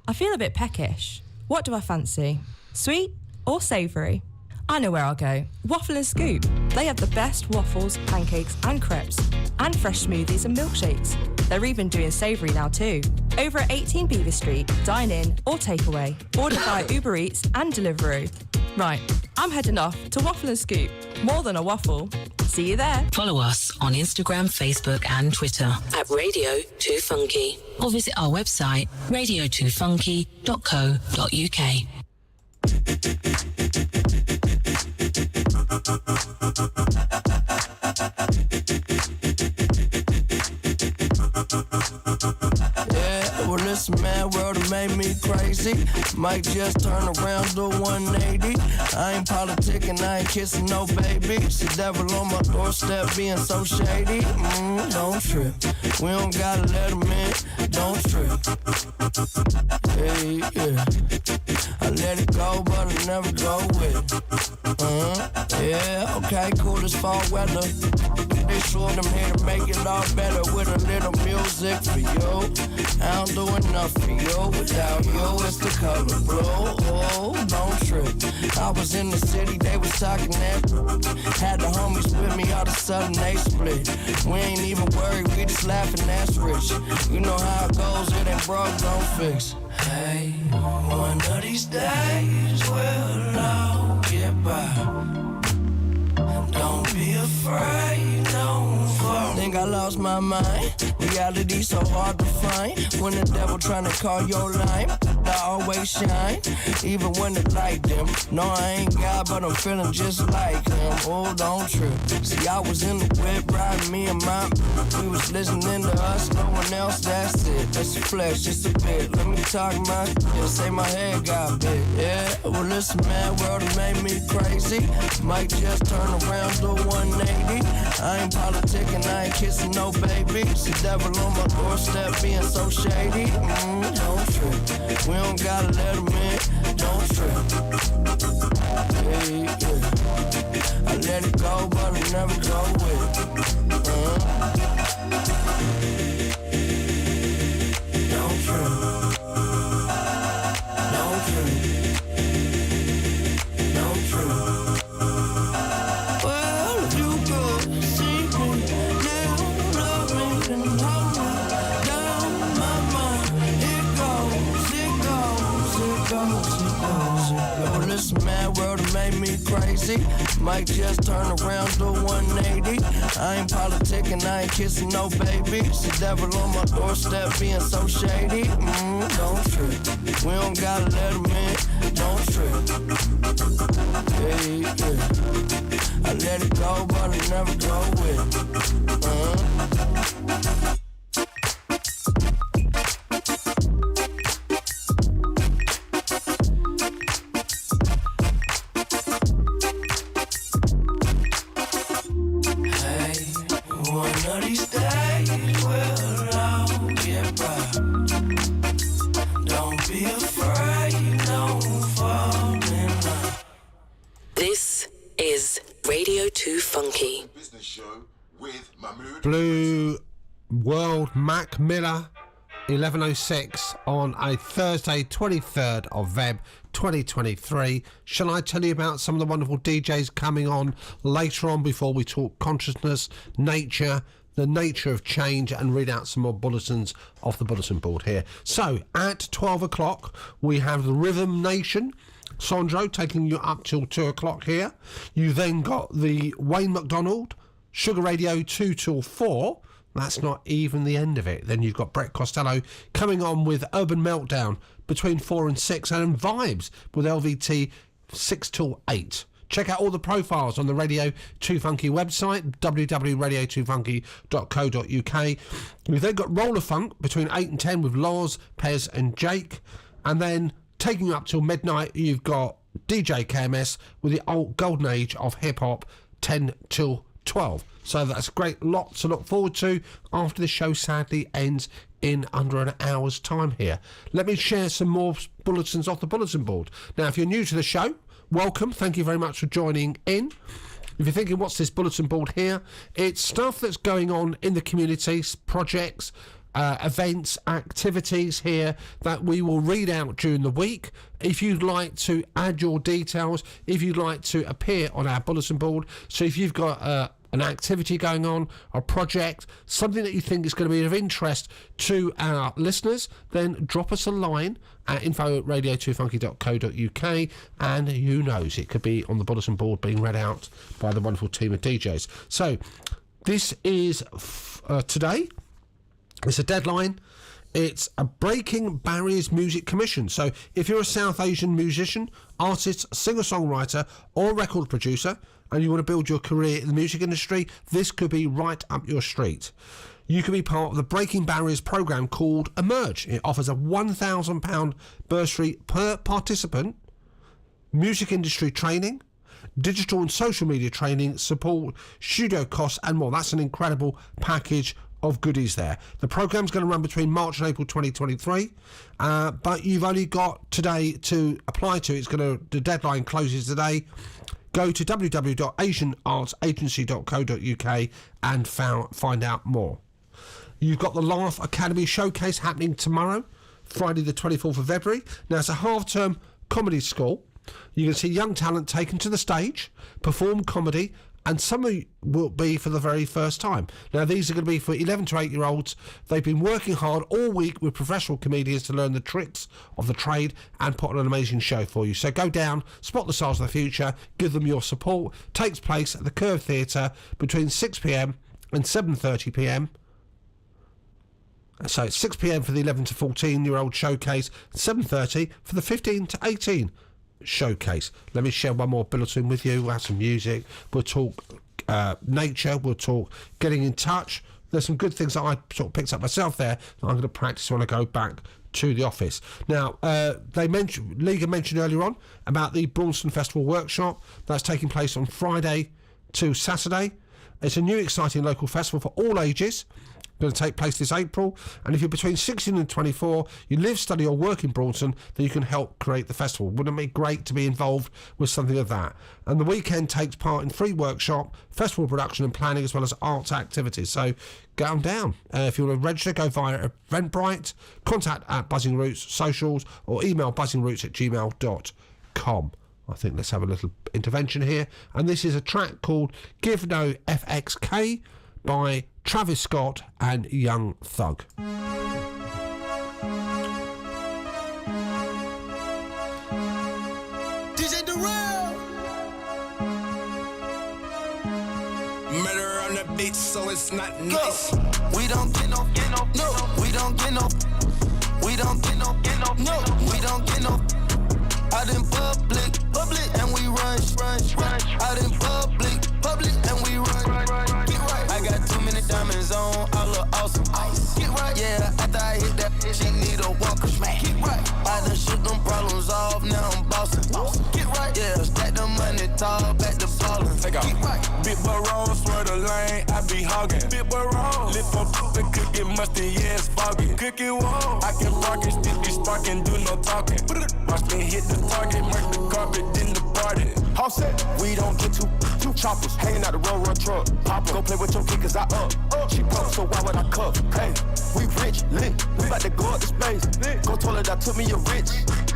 I feel a bit peckish. What do I fancy? Sweet or savoury? I know where I'll go. Waffle and Scoop. They have the best waffles, pancakes and crepes, and fresh smoothies and milkshakes. They're even doing savoury now too. Over at 18 Beaver Street, dine in or takeaway. Order via Uber Eats and Deliveroo. Right, I'm heading off to Waffle and Scoop. More than a waffle. See you there. Follow us on Instagram, Facebook and Twitter at Radio 2 Funky, or visit our website radio2funky.co.uk. Well, this mad world have made me crazy. Might just turn around, do 180. I ain't politicking, I ain't kissing no baby. It's the devil on my doorstep being so shady. Don't trip. We don't gotta let him in. Don't trip. Hey, yeah. I let it go, but I never go with it. Yeah, okay, cool as fall weather. They sure them here to make it all better with a little music. sick for you. I don't do enough for you. Without you, it's the color blue. Oh, don't trip. I was in the city, they was talking that. Had the homies with me, all of a sudden they split. We ain't even worried, we just laughing, that's rich. You know how it goes, it ain't broke, don't fix. Hey, one of these days we'll all get by. Don't be afraid, don't fall. Think I lost my mind. Reality so hard to find. When the devil tryna call your line, I always shine, even when the light dim. No, I ain't God, but I'm feeling just like him. Oh, don't trip. See, I was in the whip, riding me and my. We was listening to us, no one else, that's it. That's the flesh, just a bit. Let me talk my shit, say my head got big. Yeah, well, this mad world has made me crazy. Might just turn around, do 180. I ain't politicking, I ain't kissing no baby. The devil on my doorstep being so shady. Don't trip. We don't gotta let him in. Don't trip. Hey, yeah. I let it go, but I never go with it. Don't trip. Don't trip. Don't trip. Well, if you could see me now, love me, then hold me down my mind. It goes. Well, this mad world has made me crazy. Might just turn around, do 180. I ain't politicking, I ain't kissing no baby. The devil on my doorstep being so shady. Don't trip. We don't gotta let him in. Don't trip. Hey, yeah. I let it go, but I never go with it. Blue World Mac Miller, 11:06 on a Thursday, 23rd of Feb 2023. Shall I tell you about some of the wonderful DJs coming on later on before we talk consciousness, nature, the nature of change, and read out some more bulletins off the bulletin board here? So at 12 o'clock we have the Rhythm Nation, Sandro, taking you up till 2 o'clock here. You then got the Wayne McDonald, Sugar Radio 2 till 4. That's not even the end of it. Then you've got Brett Costello coming on with Urban Meltdown between 4 and 6, and Vibes with LVT 6 till 8. Check out all the profiles on the Radio 2 Funky website, www.radio2funky.co.uk. We've then got Roller Funk between 8 and 10 with Loz, Pez and Jake. And then taking you up till midnight, you've got DJ KMS with the old golden age of hip-hop, 10 till 12. So that's a great lot to look forward to after the show sadly ends in under an hour's time here. Let me share some more bulletins off the bulletin board. Now, if you're new to the show, welcome. Thank you very much for joining in. If you're thinking, what's this bulletin board here? It's stuff that's going on in the community, projects, events, activities here that we will read out during the week. If you'd like to add your details, if you'd like to appear on our bulletin board, so if you've got an activity going on, a project, something that you think is going to be of interest to our listeners, then drop us a line at info@radio2funky.co.uk, and who knows, it could be on the bulletin board being read out by the wonderful team of DJs. So this is today. It's a deadline. It's a Breaking Barriers Music Commission. So if you're a South Asian musician, artist, singer-songwriter or record producer, and you want to build your career in the music industry, this could be right up your street. You can be part of the Breaking Barriers programme called Emerge. It offers a £1,000 bursary per participant, music industry training, digital and social media training, support, studio costs and more. That's an incredible package of goodies there. The programme's going to run between March and April 2023, but you've only got today to apply to it. The deadline closes today. Go to www.asianartsagency.co.uk and find out more. You've got the Laugh Academy Showcase happening tomorrow, Friday the 24th of February. Now, it's a half-term comedy school. You can see young talent taken to the stage, perform comedy, and some of you will be for the very first time. Now, these are going to be for 11 to 8-year-olds. They've been working hard all week with professional comedians to learn the tricks of the trade and put on an amazing show for you. So go down, spot the stars of the future, give them your support. Takes place at the Curve Theatre between 6pm and 7:30pm. So it's 6pm for the 11 to 14-year-old showcase, 7:30 for the 15 to 18 showcase. Let me share one more bulletin with you. We'll have some music. We'll talk nature. We'll talk getting in touch. There's some good things that I sort of picked up myself there that I'm going to practice when I go back to the office. Now, Liga mentioned earlier on about the Braunstone Festival workshop that's taking place on Friday to Saturday. It's a new exciting local festival for all ages. Going to take place this April, and if you're between 16 and 24, you live, study or work in Braunstone, then you can help create the festival. Wouldn't it be great to be involved with something of that? And the weekend takes part in free workshop, festival production and planning, as well as arts activities. So go on down. If you want to register, go via Eventbrite, contact at Buzzing Roots socials, or email buzzingroots@gmail.com. I think let's have a little intervention here, and this is a track called Give No FXK by Travis Scott and Young Thug. DJ Durrell. Murder on the beat, so it's not nice. We don't get no, no. We don't get no, we don't get no, no. We don't get no. Out in public, and we rush. Out in public, and we run. Get right. I got too many diamonds on, I look awesome. Get right. Yeah, after I hit that, she need a walker. Get right. I done shoot them problems off, now I'm bossing. Get right. Yeah, stack the money tall, back to ballin'. Take off. Get right. Big boy roll, swear the lane, I be hogging. Big boy roll, lift up the cookie musty, yeah, it's foggy. Cookie wall, I can rock it, still be sparking, do no talking. Watch me hit the target, mark the carpet, then the party. All set, we don't get two choppers hanging out the road truck. Papa, go play with your kid, cause I up. She broke, so why would I cuff? Hey, we rich, lit, we about to go up to space. Go toilet, I took me a rich,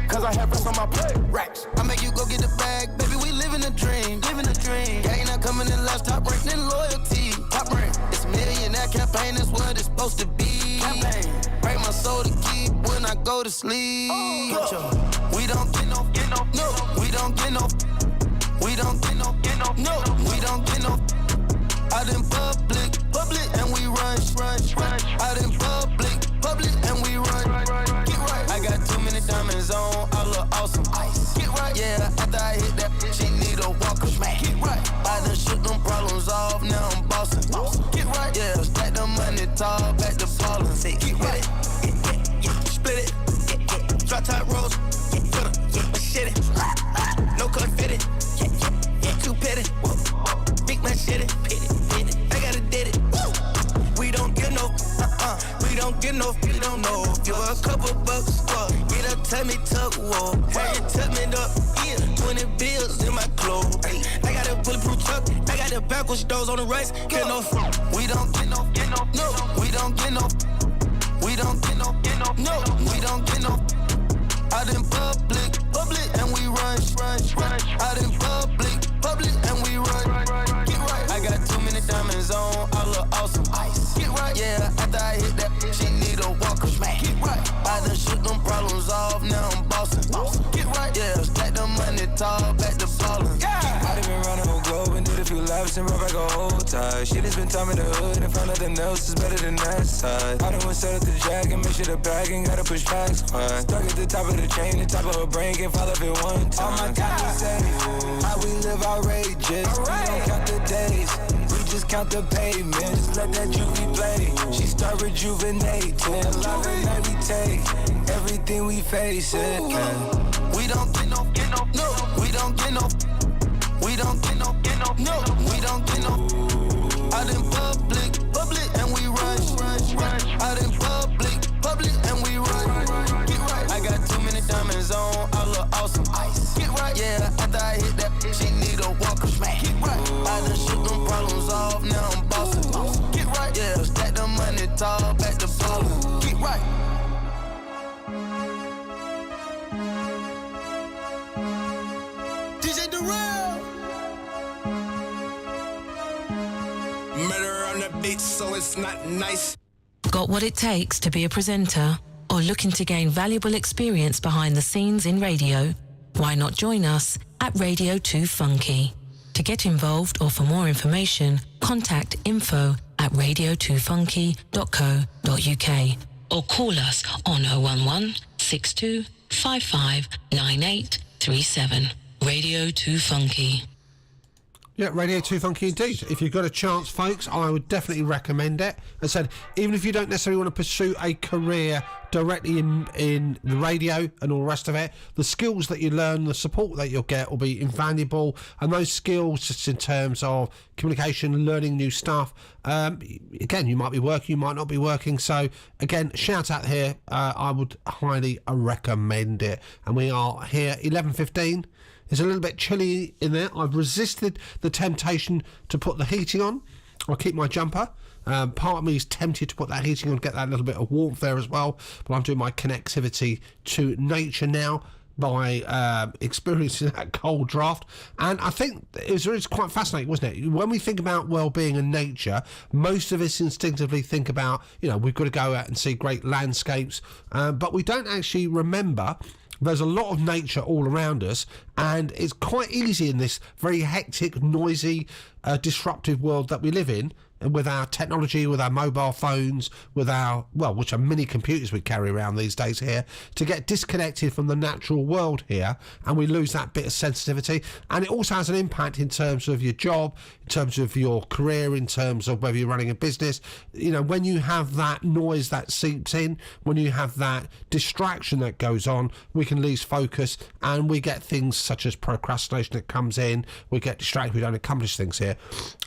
cause I have rest on my plate. Racks. I make you go get the bag, baby, we living a dream. Gang not coming in last, top rank, then loyalty. Top rank, it's millionaire campaign, that's what it's supposed to be. Campaign, break my soul to keep when I go to sleep. We don't get no, no, we don't get no. We don't get no, no, we don't get no. Out in public, and we rush. Out in public, and we run. Get right. I got too many diamonds on, I look awesome. Get right. Yeah, after I hit that, she need a walker. Get right. I done shoot them problems off, now I'm bossing. Get right. Yeah, stack the money tall, back to ballin'. Get right. Split it. Drop top rolls. Machete. No color fitted. Too petty. Big man shit it. I gotta did it. We don't get no. We don't get no. We don't know. Give her a couple bucks. Get up, tell me tuck wall. Hey, tuck me up. 20 bills in my clothes. I got a bulletproof truck. I got the backwards doors on the rice. Get no. We don't get no. No. We don't get no. We don't get no. No. We don't get no. Out in public, and we rush. Out in public, and we run. Get right. I got too many diamonds on, I look awesome. Get right. Yeah, after I hit that, she need a walker. Get right. I done shoot them problems off, now I'm bossing. Get right. Yeah, stack the money tall, back to ballin'. I done been round the whole globe and did a few laps and brought back a whole tie. Shit has been time in the hood and found nothing else is better than that side. I done went set up the jack and make sure the bag ain't gotta push back squad. Stuck at the top of the chain, the top of her brain can fall off at one time. All my time say, how we live outrageous. We don't count the days, we just count the pavement. Just let that juvie play. She start rejuvenating. Love and night we take everything we face it. We don't get no, no, we don't get no. We don't get no, no, we don't get no. Out in public, and we rush. Out in public, and we run. Get right. I got too many diamonds on, I look awesome. Get right. Yeah, after I hit that, she need a walker. Get right. I done shoot them problems off, now I'm bossing. Get right. Yeah, stack the money tall. follow. Get right. DJ Durrell. Murder on the beat, so it's not nice. Got what it takes to be a presenter? Or looking to gain valuable experience behind the scenes in radio? Why not join us at Radio 2 Funky? To get involved or for more information, contact info@radio2funky.co.uk or call us on 011 62 55 9837. Radio 2 Funky. Yeah, Radio 2 Funky indeed. If you've got a chance, folks, I would definitely recommend it. As I said, even if you don't necessarily want to pursue a career directly in the radio and all the rest of it, the skills that you learn, the support that you'll get will be invaluable. And those skills, just in terms of communication, learning new stuff, again, you might be working, you might not be working. So, again, shout out here. I would highly recommend it. And we are here 11:15. It's a little bit chilly in there. I've resisted the temptation to put the heating on. I'll keep my jumper. Part of me is tempted to put that heating on, get that little bit of warmth there as well. But I'm doing my connectivity to nature now by experiencing that cold draft. And I think it was quite fascinating, wasn't it? When we think about well-being and nature, most of us instinctively think about, we've got to go out and see great landscapes. But we don't actually remember there's a lot of nature all around us, and it's quite easy in this very hectic, noisy, disruptive world that we live in, with our technology, with our mobile phones, with our, which are mini computers we carry around these days here, to get disconnected from the natural world here, and we lose that bit of sensitivity. And it also has an impact in terms of your job, in terms of your career, in terms of whether you're running a business. When you have that noise that seeps in, when you have that distraction that goes on, we can lose focus, and we get things such as procrastination that comes in. We get distracted, we don't accomplish things here.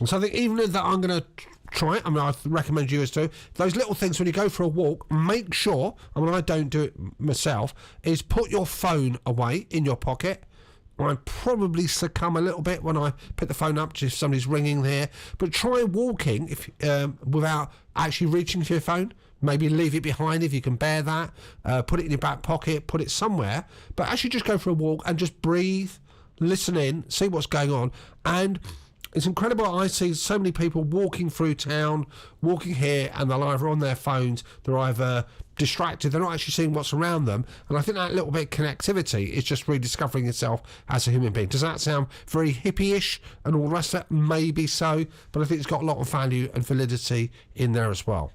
And so I think even that I'm going to try it. I recommend you as to those little things when you go for a walk. Make sure, I don't do it myself, is put your phone away in your pocket. I probably succumb a little bit when I pick the phone up if somebody's ringing there. But try walking without actually reaching for your phone. Maybe leave it behind if you can bear that. Put it in your back pocket. Put it somewhere. But actually just go for a walk and just breathe, listen in, see what's going on. And it's incredible. I see so many people walking through town, walking here, and they're either on their phones, they're either distracted, they're not actually seeing what's around them. And I think that little bit of connectivity is just rediscovering yourself as a human being. Does that sound very hippie-ish and all the rest of it? Maybe so, but I think it's got a lot of value and validity in there as well.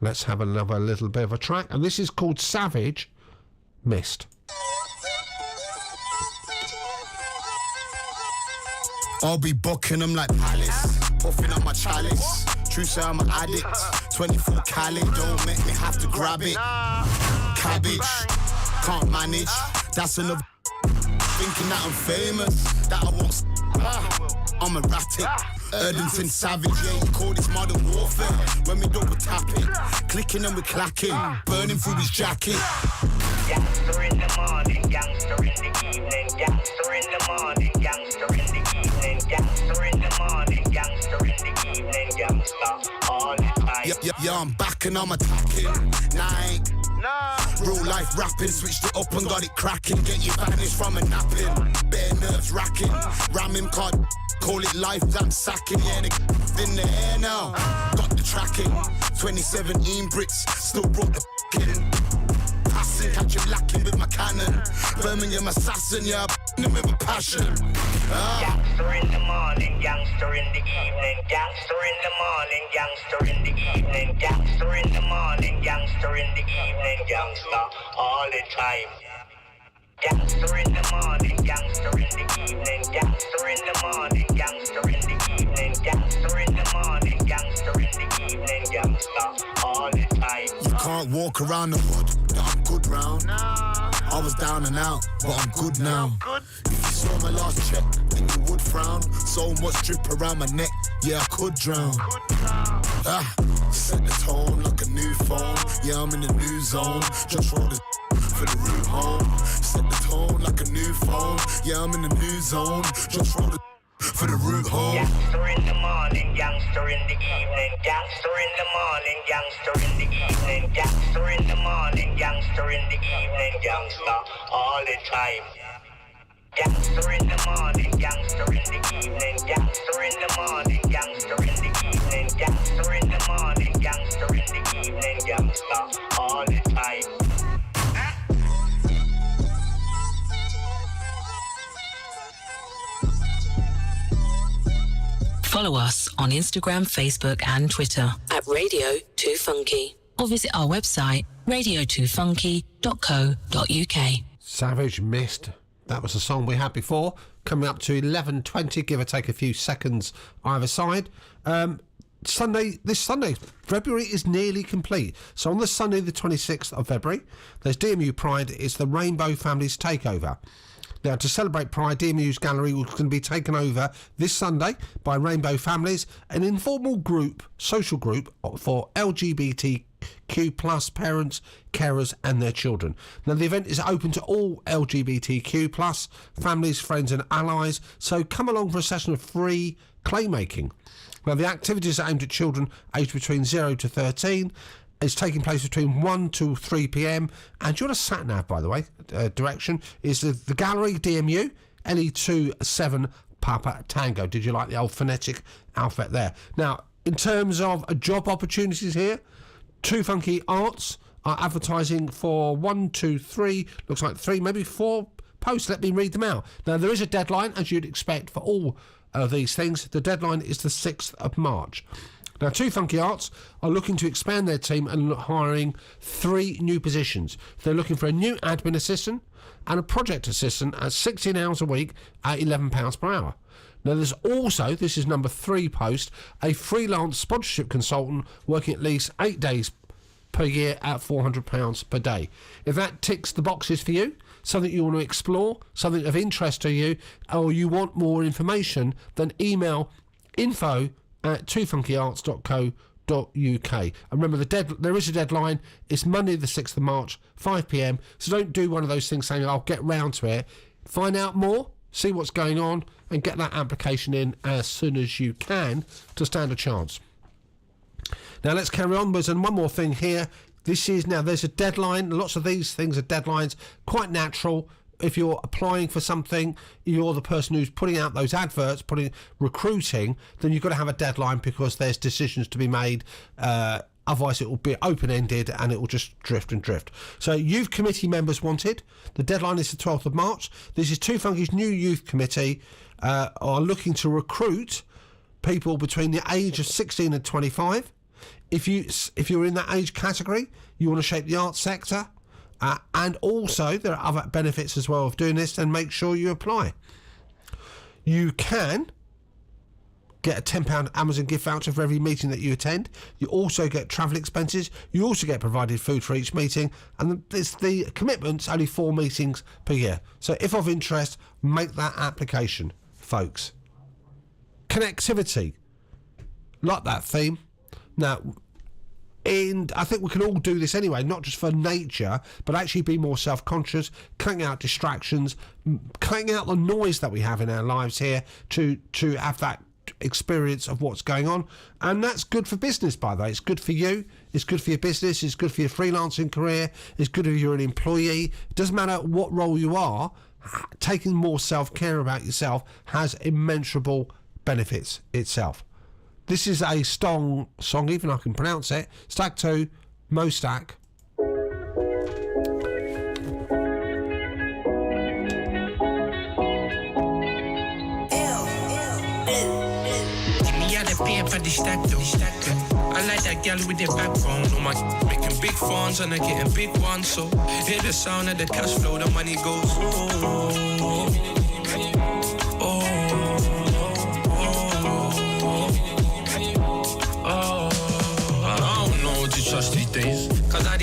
Let's have another little bit of a track, and this is called Savage Mist. I'll be booking them like Palace, puffing up my chalice. True say I'm an addict, 24 Cali, don't make me have to grab it. Cabbage, can't manage, that's enough. Thinking that I'm famous, that I won't I'm erratic, Erdington savage, yeah, you call this modern warfare. When we double tapping, clicking and we clacking, burning through his jacket. Gangster in the morning, gangster in the evening, gangster in the morning, gangster in the evening, gangster in the morning, gangster in the evening, gangster all the time. Yeah, I'm back and I'm attacking. Night. Real life rapping, switched it up and got it cracking. Get you vanished from a napping. Bare nerves racking. Ramming card, call it life, damn sacking. Yeah, in the air now. Got the tracking. 2017 Brits, still brought the f***ing. Passing, catch him lacking with my cannon. Birmingham assassin, yeah, him with a passion. Gangster in the morning, gangster in the evening, gangster in the morning, gangster in the evening, gangster in the morning, gangster in the evening, gangster all the time. Gangster in the morning, gangster in the evening, gangster in the morning, gangster in the evening, gangster in the morning, gangster in the evening, gangster all the time. You can't walk around the hood, that I'm good round. I was down and out, but I'm good now. If you saw my last check, then you would frown. So much drip around my neck, yeah, I could drown. Set the tone like a new phone. Yeah, I'm in the new zone. Just roll the for the route home. Set the tone like a new phone. Yeah, I'm in the new zone. Just roll the for the root hole. Gangster in the morning, gangster in the evening. Gangster in the morning, gangster in the evening. Gangster in the morning, gangster in the evening. Gangster all the time. Gangster in the morning, gangster in the evening. Gangster in the morning, gangster in the evening. Gangster in the morning, gangster in the evening. Gangster all the time. Follow us on Instagram, Facebook and Twitter at Radio 2 Funky, or visit our website radio2funky.co.uk. Savage Mist. That was the song we had before. Coming up to 11:20, give or take a few seconds either side. This Sunday, February is nearly complete. So on the Sunday, the 26th of February, there's DMU Pride. It's the Rainbow Families Takeover. Now, to celebrate Pride, DMU's gallery is going to be taken over this Sunday by Rainbow Families, an informal group, social group for LGBTQ plus parents, carers and their children. Now, the event is open to all LGBTQ plus families, friends and allies, so come along for a session of free clay making. Now, the activities are aimed at children aged between 0 to 13. It's taking place between 1 to 3 p.m. And you're on a sat-nav, by the way. Direction is the Gallery, DMU, LE27 Papa Tango. Did you like the old phonetic alphabet there? Now, in terms of job opportunities here, 2 Funky Arts are advertising for 1, 2, 3, looks like 3, maybe 4 posts. Let me read them out. Now, there is a deadline, as you'd expect for all of these things. The deadline is the 6th of March. Now, 2 Funky Arts are looking to expand their team and hiring 3 new positions. They're looking for a new admin assistant and a project assistant at 16 hours a week at £11 per hour. Now, there's also, this is number 3 post, a freelance sponsorship consultant working at least 8 days per year at £400 per day. If that ticks the boxes for you, something you want to explore, something of interest to you, or you want more information, then email info@twofunkyarts.co.uk. And remember, there is a deadline. It's Monday the 6th of March, 5 p.m. So don't do one of those things saying, I'll get round to it. Find out more, see what's going on, and get that application in as soon as you can to stand a chance. Now, let's carry on. There's one more thing here. There's a deadline. Lots of these things are deadlines. Quite natural. If you're applying for something, you're the person who's putting out those adverts, recruiting, then you've got to have a deadline because there's decisions to be made. Otherwise, it will be open-ended and it will just drift and drift. So, youth committee members wanted. The deadline is the 12th of March. This is 2 Funky's new youth committee are looking to recruit people between the age of 16 and 25. If you're in that age category, you want to shape the arts sector. And also, there are other benefits as well of doing this, and make sure you apply. You can get a £10 Amazon gift voucher for every meeting that you attend. You also get travel expenses. You also get provided food for each meeting. And the commitment's only 4 meetings per year. So if of interest, make that application, folks. Connectivity. Like that theme. Now, and I think we can all do this anyway, not just for nature, but actually be more self-conscious, cutting out distractions, cutting out the noise that we have in our lives here to have that experience of what's going on. And that's good for business, by the way. It's good for you, it's good for your business, it's good for your freelancing career, it's good if you're an employee. It doesn't matter what role you are, taking more self-care about yourself has immeasurable benefits itself. This is a song, even I can pronounce it. Stack 2, Mo Stack. For the stack though. I like that gal with the backbone. On my making big funds and I getting big ones. So hear the sound of the cash flow, the money goes. I don't know what to trust these days. Cause I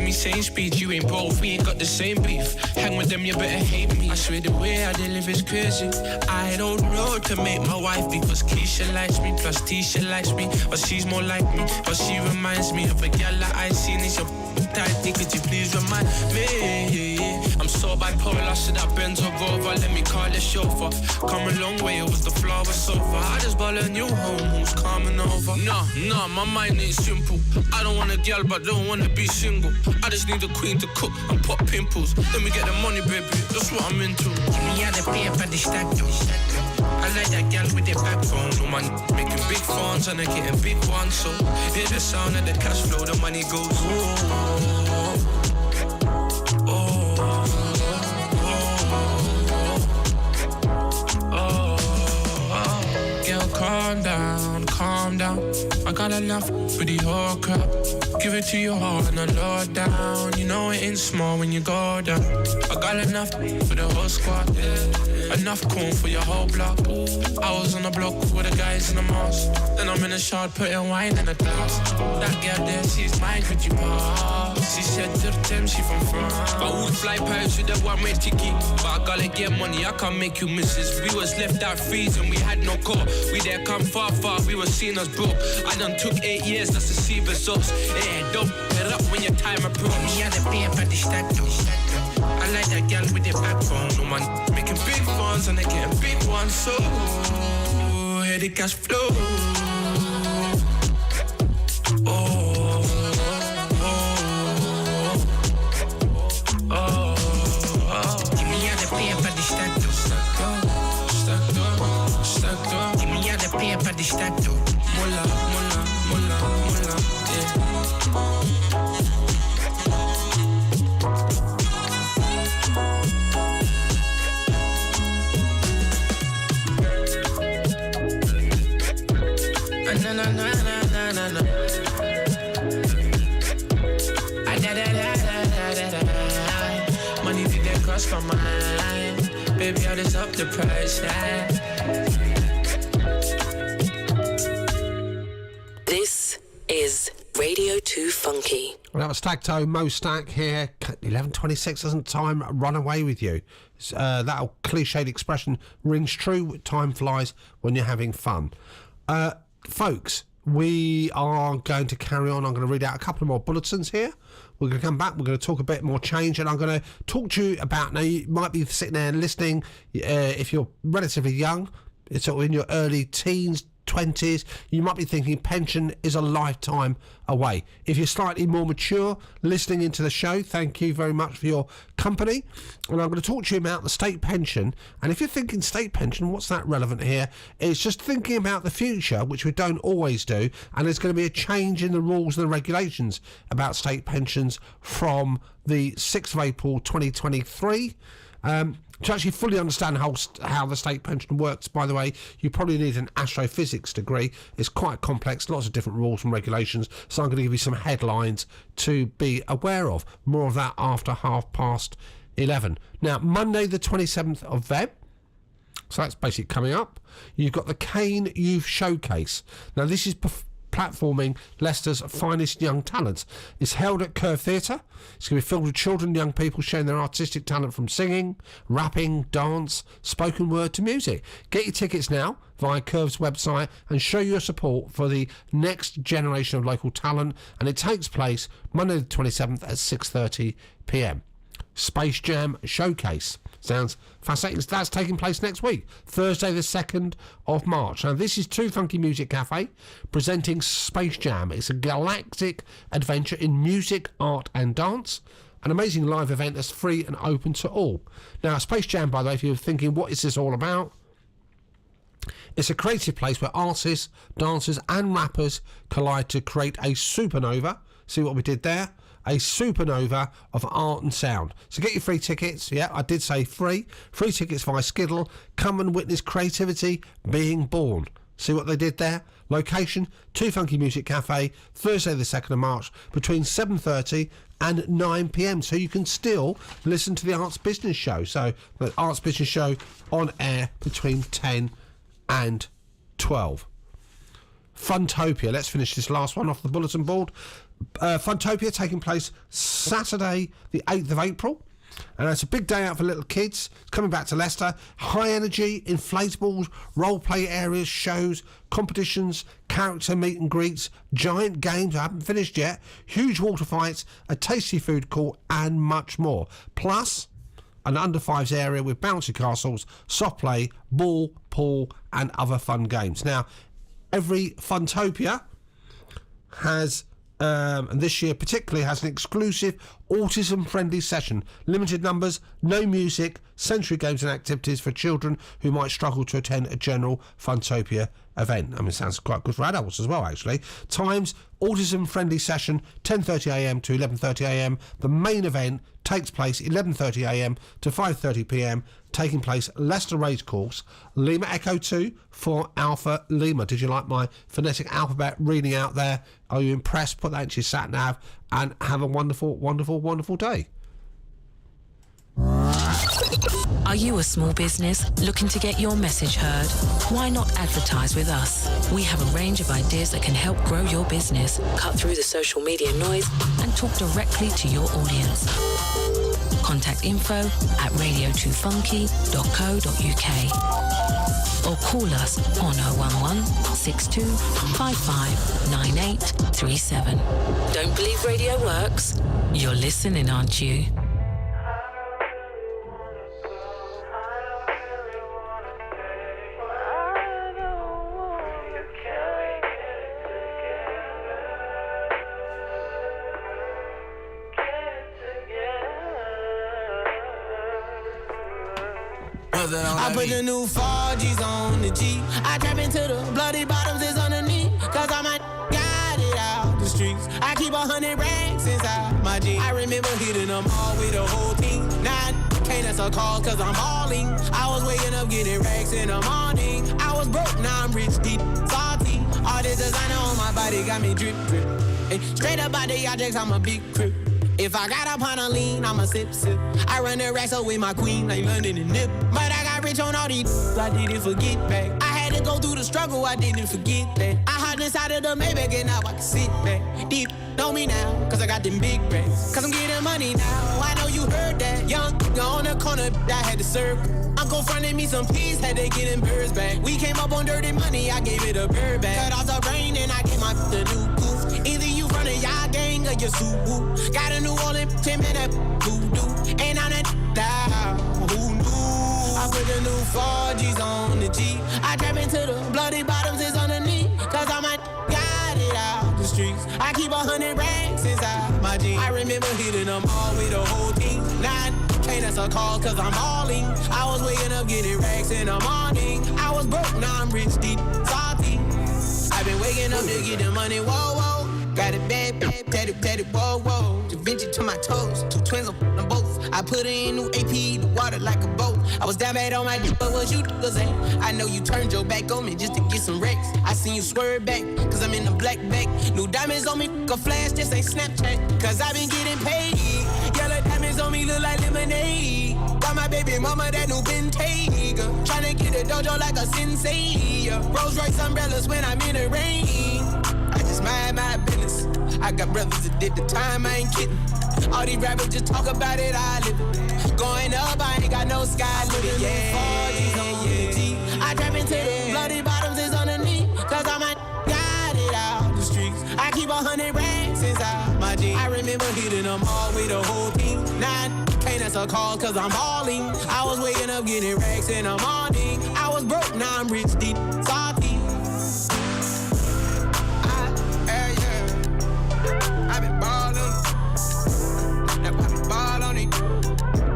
me same speed, you ain't both, we ain't got the same beef. Hang with them, you better hate me. I swear the way I live is crazy. I don't know to make my wife because Keisha likes me, plus Tisha likes me, but she's more like me. But she reminds me of a gal that I seen. Is your tighty, could you please remind me? I'm so bipolar, so that Benz or Rover, let me call it chauffeur. Come a long way, it was the flower sofa. I just bought a new home, who's coming over? Nah, my mind ain't simple. I don't want a girl, but don't wanna be single. I just need a queen to cook and pop pimples. Let me get the money, baby, that's what I'm into. Give me all the paper, the stack, I like that girl with the backbone. No man making big funds and I getting big ones. So hear the sound of the cash flow, the money goes. Girl, calm down. I got enough for the whole crap. Give it to your heart and I low down. You know it ain't small when you go down. I got enough for the whole squad, yeah. Enough corn for your whole block. I was on the block with the guys in the mosque. Then I'm in the shot putting wine in a glass. That girl there, she's mine, could you pass? She said to the Thames, she from France. I would fly pirates with that one-way ticket, but I gotta get money, I can't make you misses. We was left out freezing, we had no car. We there come far, we were seen as broke. I done took 8 years, that's to see results. Yeah, don't get up when your time approach. Me and the paper, the stack, I like that girl with the backbone. No man making big funds and they getting big ones. So here the cash flow. Give me all the paper, the stack, give me all the paper, the stack, mola, yeah. Money did that cross my mind. Baby, I just up the price. This is Radio 2 Funky. Well, that was Stagto, Mo Stack here. 11:26 doesn't time run away with you. That old cliched expression rings true. Time flies when you're having fun. Folks, we are going to carry on. I'm going to read out a couple more bulletins here. We're going to come back. We're going to talk a bit more change, and I'm going to talk to you about, now you might be sitting there and listening, if you're relatively young, it's sort of in your early teens, 20s, you might be thinking pension is a lifetime away. If you're slightly more mature listening into the show, thank you very much for your company. And I'm going to talk to you about the state pension. And if you're thinking state pension, what's that relevant here? It's just thinking about the future, which we don't always do. And there's going to be a change in the rules and the regulations about state pensions from the 6th of April 2023. To actually fully understand how the state pension works, by the way, you probably need an astrophysics degree. It's quite complex, lots of different rules and regulations, so I'm going to give you some headlines to be aware of. More of that after 11:30. Now, Monday the 27th of Feb, so that's basically coming up, you've got the Cane Youth Showcase. Now, this is platforming Leicester's finest young talents. It's held at Curve Theatre. It's going to be filled with children and young people sharing their artistic talent from singing, rapping, dance, spoken word to music. Get your tickets now via Curve's website and show your support for the next generation of local talent, and it takes place Monday the 27th at 6:30 p.m. Space Jam Showcase. Sounds fascinating. That's taking place next week, Thursday the 2nd of March. Now, this is 2 Funky Music Cafe presenting Space Jam. It's a galactic adventure in music, art and dance. An amazing live event that's free and open to all. Now, Space Jam, by the way, if you're thinking, what is this all about? It's a creative place where artists, dancers and rappers collide to create a supernova. See what we did there? A supernova of art and sound. So get your free tickets. Yeah, I did say free. Free tickets via Skiddle. Come and witness creativity being born. See what they did there? Location, 2 Funky Music Cafe, Thursday the 2nd of March, between 7:30 and 9 p.m. So you can still listen to the Arts Business Show. So the Arts Business Show on air between 10 and 12. Funtopia. Let's finish this last one off the bulletin board. Funtopia taking place Saturday the 8th of April. And it's a big day out for little kids. It's coming back to Leicester. High energy, inflatables, role play areas, shows, competitions, character meet and greets, giant games I haven't finished yet, huge water fights, a tasty food court, and much more. Plus, an under fives area with bouncy castles, soft play, ball, pool, and other fun games. Now, every Funtopia has, and this year particularly, has an exclusive autism-friendly session. Limited numbers, no music, sensory games and activities for children who might struggle to attend a general Funtopia event. I mean, it sounds quite good for adults as well, actually. Times, autism-friendly session, 10:30am to 11:30am. The main event takes place 11:30am to 5:30pm, taking place Leicester Racecourse, Lima Echo 2 for Alpha Lima. Did you like my phonetic alphabet reading out there? Are you impressed? Put that into your sat-nav and have a wonderful, wonderful, wonderful day. Are you a small business looking to get your message heard? Why not advertise with us? We have a range of ideas that can help grow your business, cut through the social media noise, and talk directly to your audience. Contact info@radio2funky.co.uk or call us on 011 62 55 9837. Don't believe radio works? You're listening, aren't you? I put the new 4Gs on the G. I trap into the bloody bottoms is underneath. Cause I might got it out the streets. I keep 100 racks inside my jeans. I remember hitting them all with the whole team. Now I can't answer calls cause I'm balling. I was waking up getting racks in the morning. I was broke, now I'm rich, deep, salty. All this designer on my body got me drip, drip. Hey, straight up out the objects, I'm a big crip. If I got up on a lean, I'ma sip, sip. I run the racks up with my queen like London and Nip. But I got rich on all these, I didn't forget back. I had to go through the struggle, I didn't forget that. I hopped inside of the Maybach and now I can sit back. Deep, know me now, cause I got them big racks. Cause I'm getting money now, I know you heard that. Young on the corner, I had to serve. Uncle fronted me some peas, had to get them birds back. We came up on dirty money, I gave it a bird back. Cut off the rain and I gave my the new goose. Either you run a y'all gang or you Subaru. Got a New Orleans 10-minute voodoo. And I'm that down, who knew? I put the new 4Gs on the G. I trap into the bloody bottoms is underneath. Cause I might got it out the streets. I keep 100 racks inside my jeans. I remember hitting them all with the whole team. Now I can't answer calls cause I'm balling. I was waking up getting racks in the morning. I was broke, now I'm rich, deep, salty. I've been waking up to get the money, whoa, whoa. Got it bad, bad, tatty, whoa, whoa. Da Vinci to my toes, 2 twins on them both. I put her in new AP, the water like a boat. I was down bad on my dick, but what you was at? I know you turned your back on me just to get some wrecks. I seen you swerve back, cause I'm in the black bag. New diamonds on me, a flash, this ain't Snapchat. Cause I been getting paid. Yellow diamonds on me look like lemonade. Got my baby mama that new Bentayga. Tryna get a dojo like a sensei. Rolls Royce umbrellas when I'm in the rain. I just mind my business. I got brothers that did the time, I ain't kidding. All these rappers just talk about it, I live it. Going up, I ain't got no sky limit. Yeah. I trap into the bloody bottoms is underneath. Cause I might got it out the streets. I keep 100 racks inside my jeans. I remember hitting them all with the whole team. Now I can't answer calls cause I'm balling. I was waking up getting racks in the morning. I was broke, now I'm rich, deep, salty. I been ballin'. Now why me ball on it?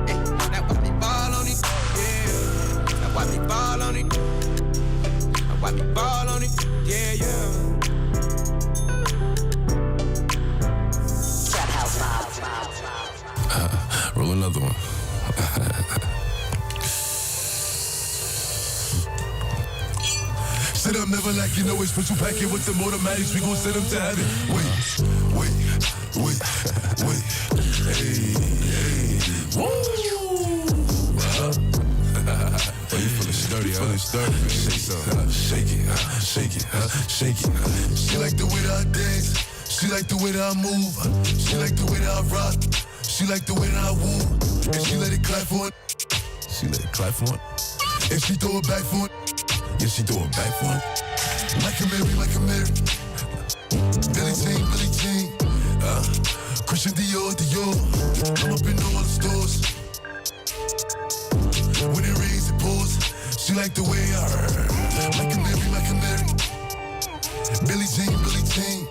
Hey, now why me ball on it? Yeah. Now why me ball on it? Now why me ball on it? Yeah, yeah. Trap house vibes. Roll another one. Sit up, never like you know it's special packet with them automatics. We gon' send them to heaven. Wait. Hey. Woo! Oh, you feeling sturdy, huh? Man. Shake it. She like the way that I dance. She like the way that I move. She like the way that I rock. She like the way that I woo. And she let it clap for it. She let it clap for it. And she throw it back for it. Yeah, she throw it back for it. Like a Mary, like a Mary. Billie Jean, Billie Jean. Christian Dior, Dior. I'm up in all the stores. When it rains, it pours. She like the way I heard. Like a Mary, like a Mary. Billie Jean, Billie Jean.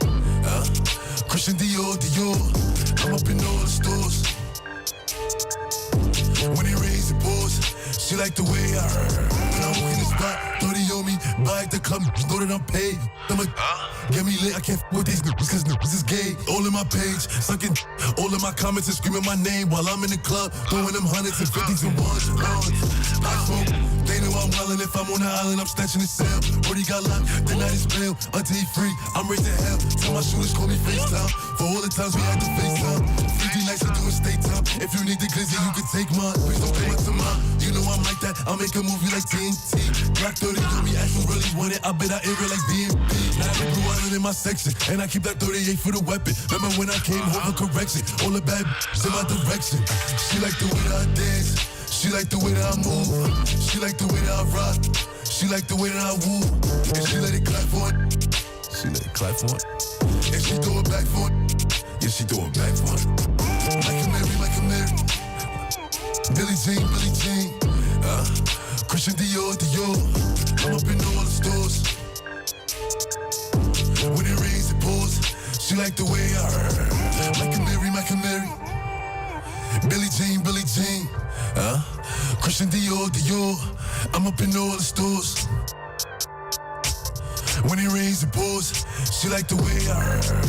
Christian Dior, Dior. I'm up in all the stores. When it rains, it pours. She like the way I heard. When I walk in the spot, 30 on me. Buy at the club, know that I'm paid. I'm like, get me lit, I can't f with these niggas, cause niggas is gay. All in my page, sucking, all in my comments and screaming my name while I'm in the club, throwing them hundreds and fifties and ones. I smoke, they know I'm wildin'. If I'm on the island, I'm snatching the cell. Already got locked, the night is bail. Until he free, I'm raising hell. Tell my shooters, call me FaceTime. For all the times we had to FaceTime. 50 nights to do a state time. If you need the glizzy, you can take mine. Please don't come up to mine. You know I'm like that, I'll make a movie like TNT. Black 30 on me, ask you really want it. I bet I air it like DMP. Now I Blue Island in my section, and I keep that 38 for the weapon. Remember when I came home for correction? All the bad in my direction. She like the way that I dance. She like the way that I move. She like the way that I rock. She like the way that I woo. And she let it clap for it. She let it clap for it. And she throw it back for it. Yeah, she throw it back for it. Like a Mary, like a Mary. Billie Jean, Billie Jean. Christian Dior, Dior. I'm up in all the stores. When it rains, it pours. She like the way I heard. Like a Mary, like a Mary. Billie Jean, Billie Jean. Christian Dior, Dior. I'm up in all the stores. When it rains, it pours. She like the way I heard.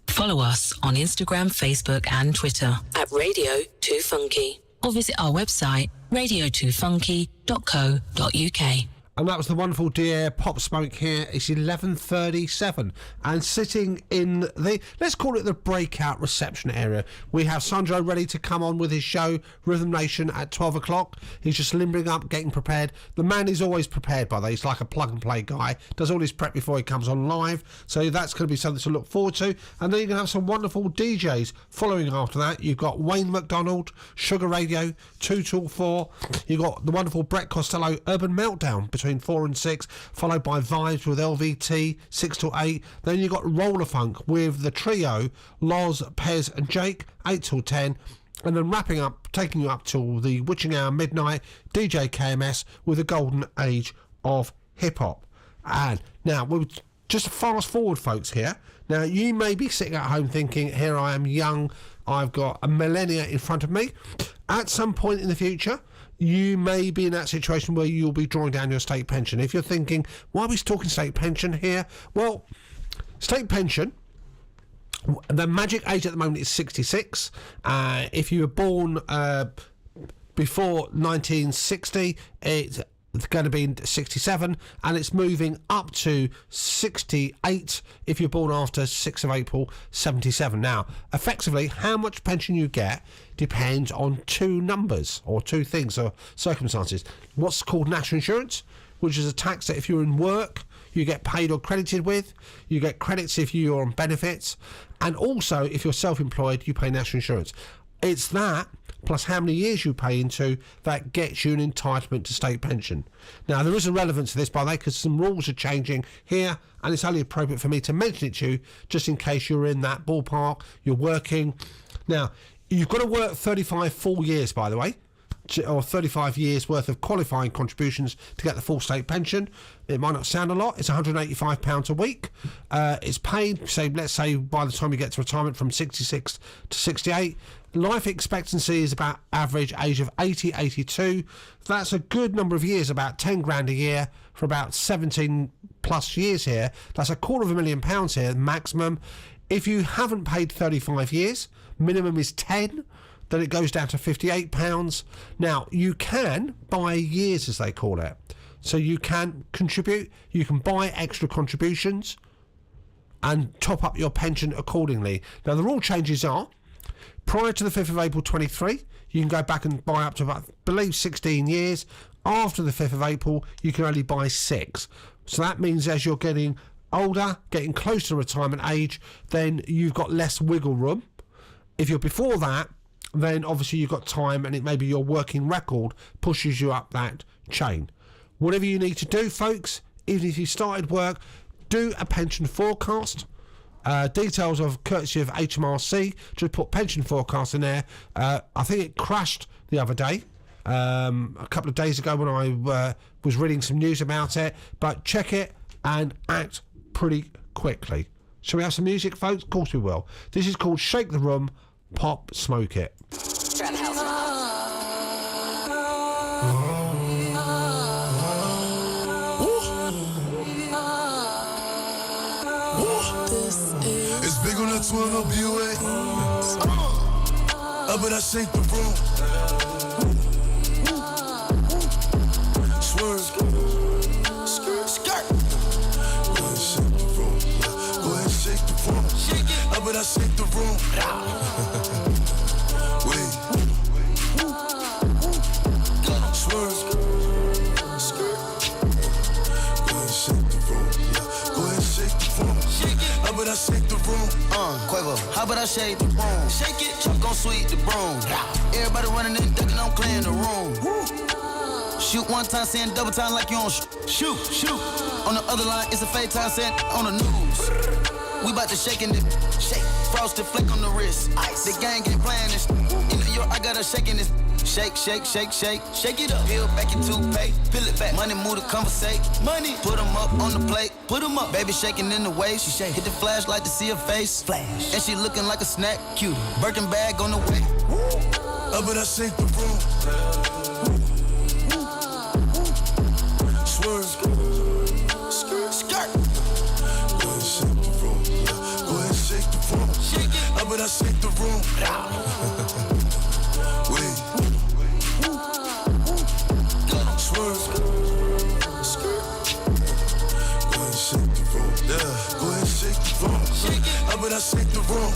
Follow us on Instagram, Facebook and Twitter at Radio 2 Funky, or visit our website radio2funky.co.uk. And that was the wonderful Dear Pop Smoke here. It's 11:37 and sitting in the, let's call it the breakout reception area, we have Sandro ready to come on with his show Rhythm Nation at 12 o'clock. He's just limbering up, getting prepared. The man is always prepared, by the way. He's like a plug and play guy. Does all his prep before he comes on live. So that's going to be something to look forward to. And then you're going to have some wonderful DJs following after that. You've got Wayne McDonald, Sugar Radio, 2 till 4. You've got the wonderful Brett Costello, Urban Meltdown between 4 and 6, followed by Vibes with LVT 6 till 8. Then you got Roller Funk with the trio Loz, Pez and Jake 8 till 10, and then wrapping up, taking you up till the witching hour midnight, DJ KMS with the golden age of hip hop. And now we'll just fast forward, folks. Here now, you may be sitting at home thinking, here I am young, I've got a millennia in front of me. At some point in the future, you may be in that situation where you'll be drawing down your state pension. If you're thinking, why are we talking state pension here? Well, state pension, the magic age at the moment is 66. If you were born before 1960, it's going to be 67, and it's moving up to 68 if you're born after 6th of April 77. Now, effectively, how much pension you get depends on two numbers, or two things, or circumstances. What's called national insurance, which is a tax that if you're in work, you get paid or credited with. You get credits if you're on benefits, and also if you're self-employed, you pay national insurance. It's that plus how many years you pay into, that gets you an entitlement to state pension. Now, there is a relevance to this, by the way, because some rules are changing here, and it's only appropriate for me to mention it to you, just in case you're in that ballpark, you're working. Now, you've got to work 35 full years, by the way, or 35 years worth of qualifying contributions to get the full state pension. It might not sound a lot. It's £185 a week. It's paid, let's say by the time you get to retirement, from 66 to 68. Life expectancy is about average age of 80, 82. That's a good number of years, about 10 grand a year for about 17 plus years here. That's £250,000 here, maximum. If you haven't paid 35 years, minimum is 10. Then it goes down to £58. Now, you can buy years, as they call it. So you can contribute, you can buy extra contributions and top up your pension accordingly. Now, the rule changes are, prior to the 5th of April 23, you can go back and buy up to, about, I believe, 16 years. After the 5th of April, you can only buy 6. So that means as you're getting older, getting close to retirement age, then you've got less wiggle room. If you're before that, then obviously you've got time, and it maybe your working record pushes you up that chain. Whatever you need to do, folks, even if you started work, do a pension forecast. Details of courtesy of HMRC. Just put pension forecast in there. I think it crashed the other day, a couple of days ago, when I was reading some news about it. But check it and act pretty quickly. Shall we have some music, folks? Of course we will. This is called Shake the Room, Pop Smoke It. It's big on that 12 up UA. Up and I shake the room. Swerve. Skirt. Go ahead and shake the room. Go ahead and shake the room. Up and I shake the room. Wait. Swerve. Skirt. Go ahead and shake the room. Go ahead and shake the room. How about I shake the room? Quavo, how about I shake the room? Shake it, Chuck gon' sweep the broom. Everybody running and ducking, I'm clearing the room. Shoot one time, saying double time like you on shoot. On the other line, it's a fake time, saying on the news. We bout to shaking it, shake. Frosted flake on the wrist. Ice. The gang ain't playing this. In New York, I got her shaking this. Shake it up. Peel back your toothpaste, peel it back. Money move to conversate. Money, put them up on the plate. Put them up. Baby shaking in the waist. She shake. Hit the flashlight to see her face. Flash. And she looking like a snack. Cute. Birkin bag on the way. Up and I shake the room. Swerve. Skirt. Go ahead and shake the room. Go ahead and shake the room. Shake it. Up and I shake the room. Wait. Swerve. Skirt. Go ahead and shake the room. Yeah. Go ahead and shake the room. Up and I shake the room.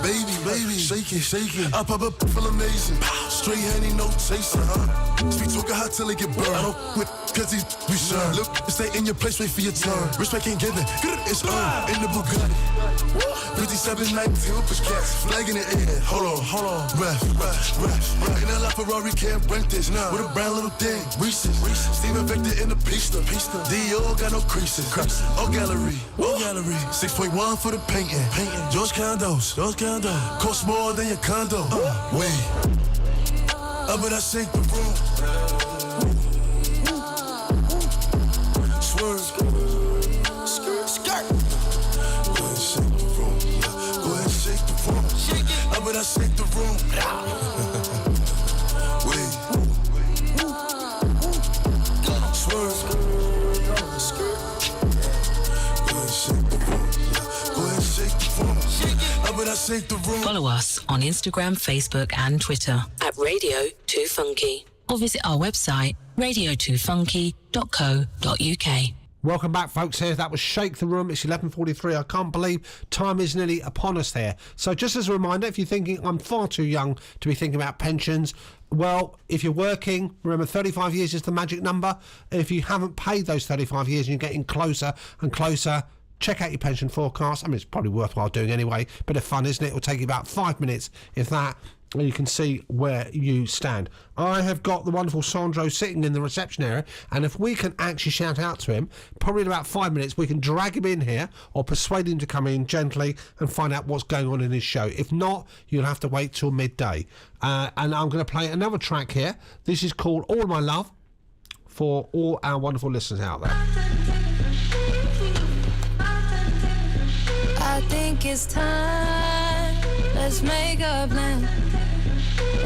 Baby. Shake it. I pop up, feel amazing. Straight honey, no chaser. Sweet talking hot till it get burned. I don't quit, cause these we sure. Look, stay in your place, wait for your turn. Respect ain't given, it's earned. In the Bugatti. 5719 with cats, flag in the air. Hold on. Ref. In that Ferrari can't rent this. With a brown little thing, Reese's. Steven Victor in the pista. Dior got no creases. All gallery. 6.1 for the painting. George condos. Cost more than your condo. Wait. Up and I shake the room. Swerve. Skirt. Go ahead and shake the room. Go ahead and shake the room. Up and I shake the room. Wait. Swerve. Skirt. Go ahead and shake the room. Go ahead and shake the room. Up and I shake the room. Follow us on Instagram, Facebook and Twitter at Radio 2 Funky, or visit our website radio2funky.co.uk. Welcome back, folks. Here, that was Shake the Room. It's 11:43. I can't believe time is nearly upon us here. So just as a reminder, if you're thinking I'm far too young to be thinking about pensions, well, if you're working, remember 35 years is the magic number. If you haven't paid those 35 years and you're getting closer and closer, check out your pension forecast. I mean, it's probably worthwhile doing anyway. Bit of fun, isn't it? It'll take you about 5 minutes, if that. and you can see where you stand. I have got the wonderful Sandro sitting in the reception area, and if we can actually shout out to him, probably in about 5 minutes, we can drag him in here or persuade him to come in gently and find out what's going on in his show. If not, you'll have to wait till midday. And I'm going to play another track here. This is called All My Love for all our wonderful listeners out there. I think it's time, let's make a plan.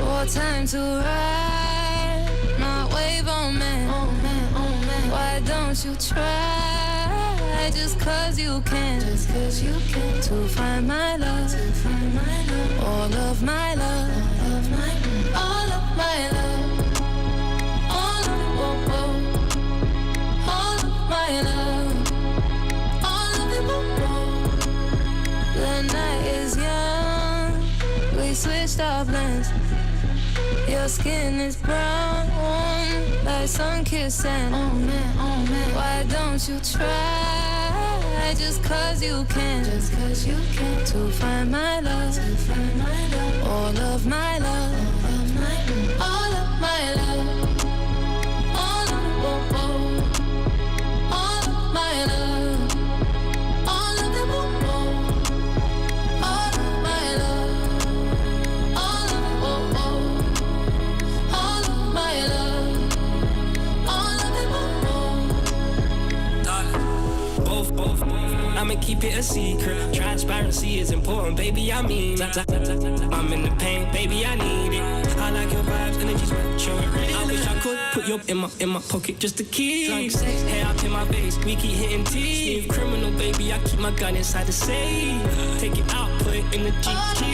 What time to ride, not wave on man. Oh man, oh man. Why don't you try, just cause you can. Just cause you can. To find my love, to find my love. All of my love, all of my love. All of my love. All of, oh, oh. All of my love. All of it, oh, oh. The night is young, we switched our plans. Your skin is brown, like sun-kissed sand. Oh man, oh man. Why don't you try, just cause you can. Just cause you can. To find my love, to find my love. All of my love, all of my love. All of my love. All of, oh, oh. All of my love. All of it, oh, oh. All of my love. All of it, oh, oh. All of my love. All of it, oh, oh. Darling, both. I'ma keep it a secret. Transparency is important, baby, I mean it. I'm in the pain, baby, I need it. I like your vibes, energy's mature. I wish I could put you in my pocket just to keep. Drunk sex, hair up in my base, we keep hitting teeth. Smooth criminal, baby, I keep my gun inside the safe. Take it out, put it in the GT.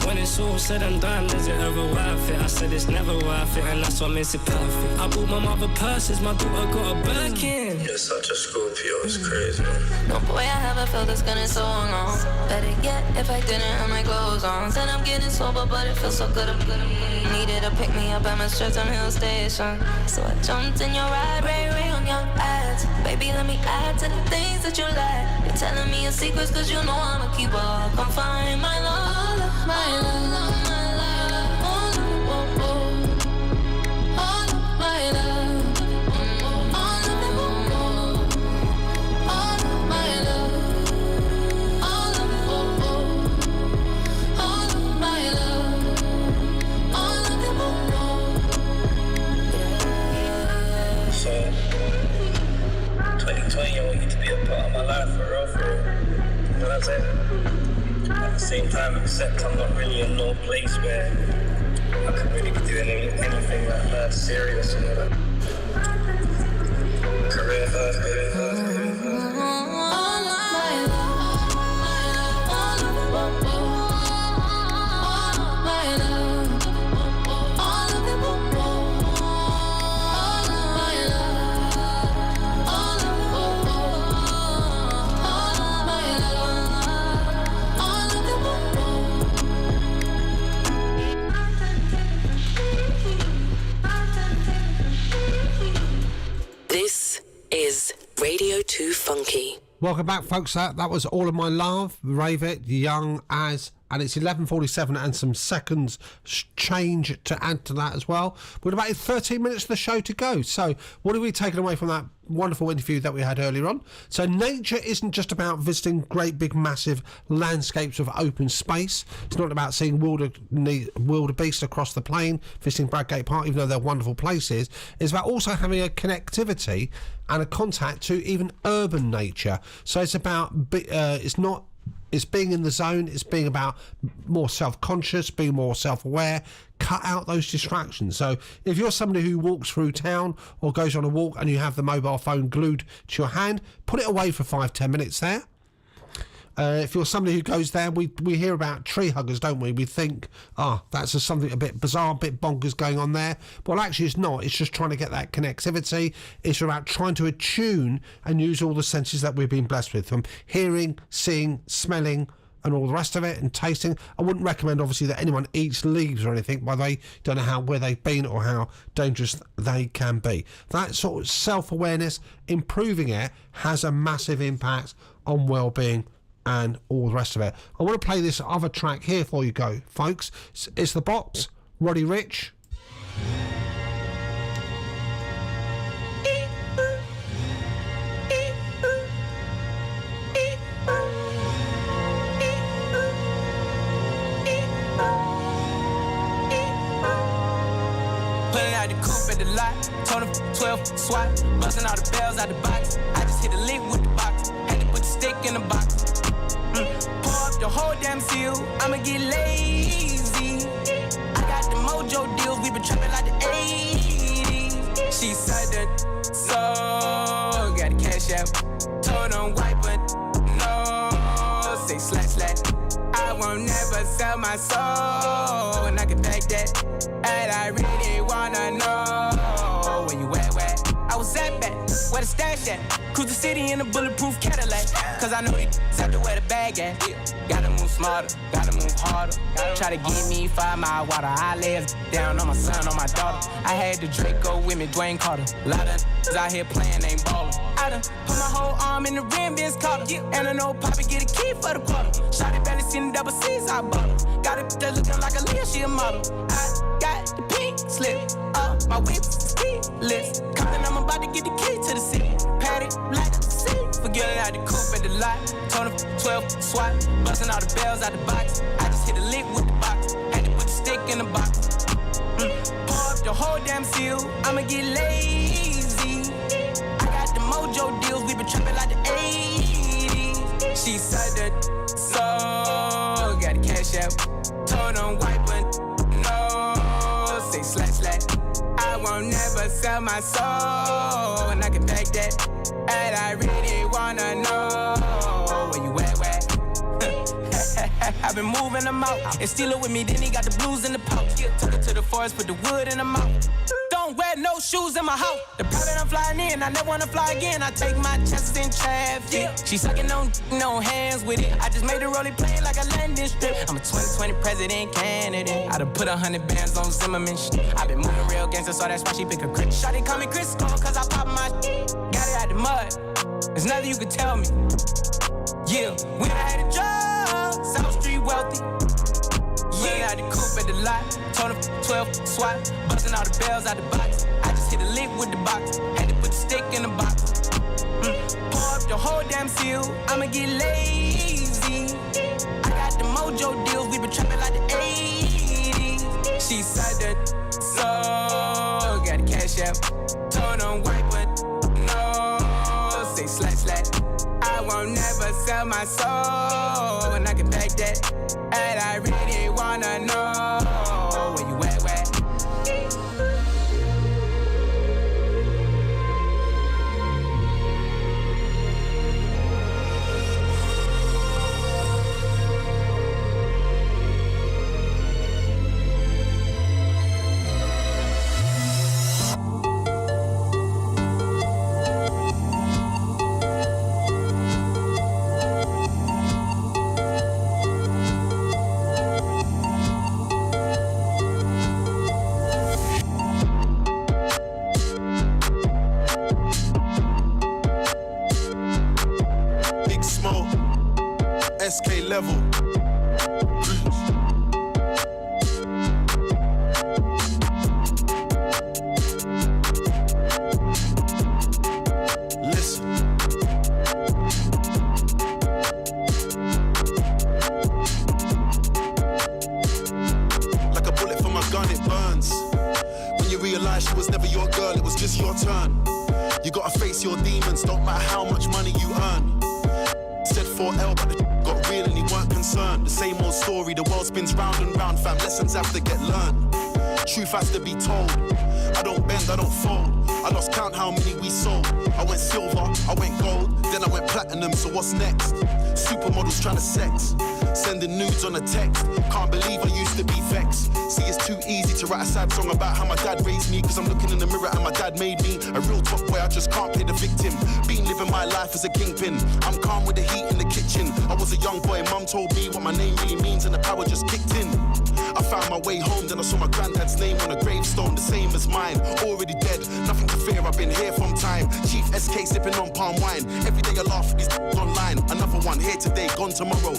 When it's all said and done, is it ever worth it? I said it's never worth it, and that's what makes it perfect. I bought my mother purses, my daughter got a Birkin. You're such a Scorpio, it's crazy, man. No boy, I haven't felt this good in so long. Better yet, if I didn't have my clothes on. Said I'm getting sober, but it feels so good. Needed to pick me up at my Streatham Hill station. So I jumped in your ride, ray on your ads. Baby, let me add to the things that you like. You're telling me your secrets, cause you know I'm a keeper. Come find my love, my love. So, 2020, I want you to be a part of my life, for real. You know what I'm saying? At the same time, except I'm not really in no place where I can really be doing anything like that serious, you know, like career first. This is Radio 2 Funky. Welcome back, folks. That was All of My Love, Rave It, Young As, and it's 11:47 and some seconds change to add to that as well. We're about 13 minutes of the show to go. So what have we taken away from that wonderful interview that we had earlier on? So nature isn't just about visiting great big massive landscapes of open space. It's not about seeing wildebeest across the plain, visiting Bradgate Park, even though they're wonderful places. It's about also having a connectivity and a contact to even urban nature. So it's about it's being in the zone, it's being about more self-conscious, being more self-aware, cut out those distractions. So if you're somebody who walks through town or goes on a walk and you have the mobile phone glued to your hand, put it away for 5-10 minutes there. If you're somebody who goes there, we hear about tree huggers, don't we? We think, that's just something a bit bizarre, a bit bonkers going on there. Well, actually it's not. It's just trying to get that connectivity. It's about trying to attune and use all the senses that we've been blessed with, from hearing, seeing, smelling, and all the rest of it, and tasting. I wouldn't recommend, obviously, that anyone eats leaves or anything, but they don't know where they've been or how dangerous they can be. That sort of self-awareness, improving it, has a massive impact on well-being and all the rest of it. I want to play this other track here for you, folks. It's The Box, Roddy Ricch. Pulling out the coupe at the lot, told him 12 swat, busting all the bells out the box. I just hit a lick with the box, had to put the stick in the box. Pour up the whole damn seal, I'ma get lazy. I got the mojo deals, we been trapping like the 80s. She said that, so got the cash out, told him wipe it, no, say slash. I won't never sell my soul, and I can back that. And I really wanna know where you at. I was at back, where the stash at? Cruise the city in a bulletproof Cadillac. Cause I know these have to wear the bag at. Gotta move smarter, gotta move harder. Try to give me 5 mile water. I lay down on my son, on my daughter. I had the Draco with me, Dwayne Carter. A lot of out here playing, ain't ballin'. I done put my whole arm in the rim, Vince Carter. And I know Poppy get a key for the quarter. Shotty barely seen the double C's, I bought her. Got it that looking like a Leah, she a model. I got the pink slip up, my whip's keyless. Compton, I'm about to get the key to the city. Patty, like the city. Forgetting out the coupe at the lot. Told him 12 swat, busting all the bells out the box. I just hit a lick with the box, had to put the stick in the box. Pour up the whole damn seal, I'ma get lazy. I got the mojo deals, we been trapping like the 80s. She said that, so got the cash out, told him wipe it, no, say slash. I won't never sell my soul, and I can back that. And I really wanna know where you at. I've been moving them out, and steal it with me, then he got the blues in the pouch. Took it to the forest, put the wood in the mouth. Don't wear no shoes in my house. The private I'm flying in, I never wanna fly again. I take my chances in traffic. She sucking on no hands with it. I just made the rolling plane like a landing strip. I'm a 2020 president candidate. I done put 100 bands on Zimmerman shit. I been moving real gangster, so that's why she pick a crit. Shawty call me Crisco, cause I pop my shit. Got it out the mud, there's nothing you could tell me. Yeah, we done had a job, South Street wealthy. Yeah, I had the coupe at the lot, told him 12 swat, busting all the bells out the box. I just hit a lick with the box, had to put the stick in the box. Pour up the whole damn seal, I'ma get lazy. I got the mojo deals, we been trapping like the 80s. She said that, so got the cash out, told him wipe it, no, say slash. I won't never sell my soul, and I can back that. And I really wanna know where you at. SK level. Listen. Like a bullet from a gun, it burns. When you realize she was never your girl, it was just your turn. You gotta face your demons, don't matter how much money you earn. Said 4L, but the got real and he weren't concerned. The same old story, the world spins round and round, fam. Lessons have to get learned. Truth has to be told. I don't bend, I don't fold. I lost count how many we sold. I went silver, I went gold, then I went platinum, so what's next? Supermodels trying to sex, sending nudes on a text. Can't believe I used to be vexed. See, it's too easy to write a sad song about how my dad raised me, cause I'm looking in the mirror and my dad made me a real top boy, I just can't play the victim. Been living my life as a kingpin, I'm calm with the heat in the kitchen. I was a young boy, mum told me what my name really means and the power just kicked in. I found my way home, then I saw my granddad's name on a gravestone, the same as mine. Already dead, nothing to fear, I've been here from time. Chief SK sipping on palm wine. Every day I laugh at these online. Another Never one here today, gone tomorrow.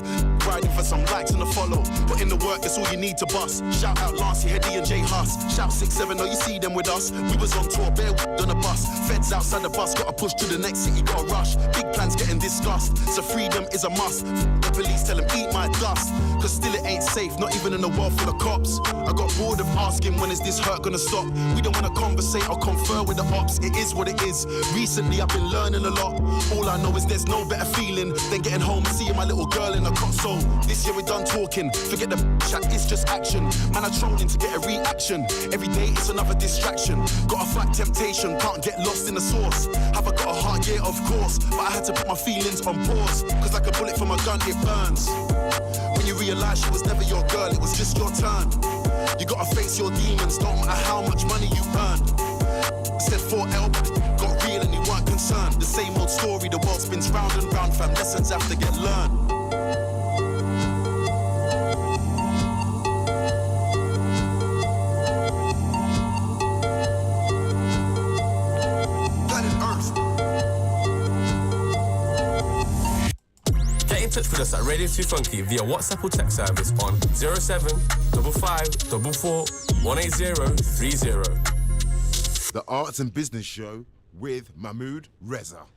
Riding for some likes and a follow. Put in the work, that's all you need to bust. Shout out Lancey, Heddy and J Huss. Shout 6-7, oh you see them with us. We was on tour, bare on a bus. Feds outside the bus, gotta push to the next city, gotta rush. Big plans getting discussed, so freedom is a must. The police tell them eat my dust, cause still it ain't safe, not even in a world full of cops. I got bored of asking when is this hurt gonna stop. We don't wanna conversate or confer with the ops, it is what it is. Recently I've been learning a lot. All I know is there's no better feeling than getting home and seeing my little girl in a cot. So this year we're done talking, forget the chat, it's just action. Man I'm trolling to get a reaction. Every day it's another distraction. Got a fight temptation, can't get lost in the source. Have I got a heart? Yeah, of course. But I had to put my feelings on pause, cause like a bullet from a gun, it burns. When you realise she was never your girl, it was just your turn. You gotta face your demons, don't matter how much money you earn. Said 4L, got real and you weren't concerned. The same old story, the world spins round and round, fam. Lessons have to get learned. Get in touch with us at Radio 2 Funky via WhatsApp or text service on 07554 18030. The Arts and Business Show with Mahmood Reza.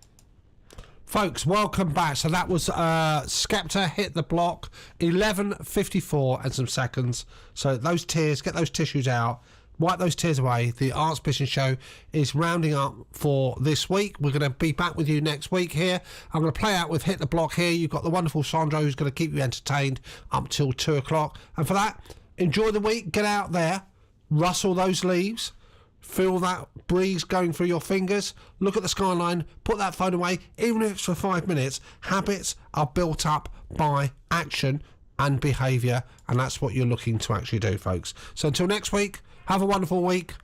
Folks, welcome back. So that was Skepta, Hit the Block, 11:54 and some seconds. So those tears, get those tissues out, wipe those tears away. The Arts Business Show is rounding up for this week. We're going to be back with you next week here. I'm going to play out with Hit the Block here. You've got the wonderful Sandro who's going to keep you entertained up till 2 o'clock. And for that, enjoy the week. Get out there, rustle those leaves. Feel that breeze going through your fingers. Look at the skyline. Put that phone away, even if it's for 5 minutes. Habits are built up by action and behaviour, and that's what you're looking to actually do, folks. So until next week, have a wonderful week.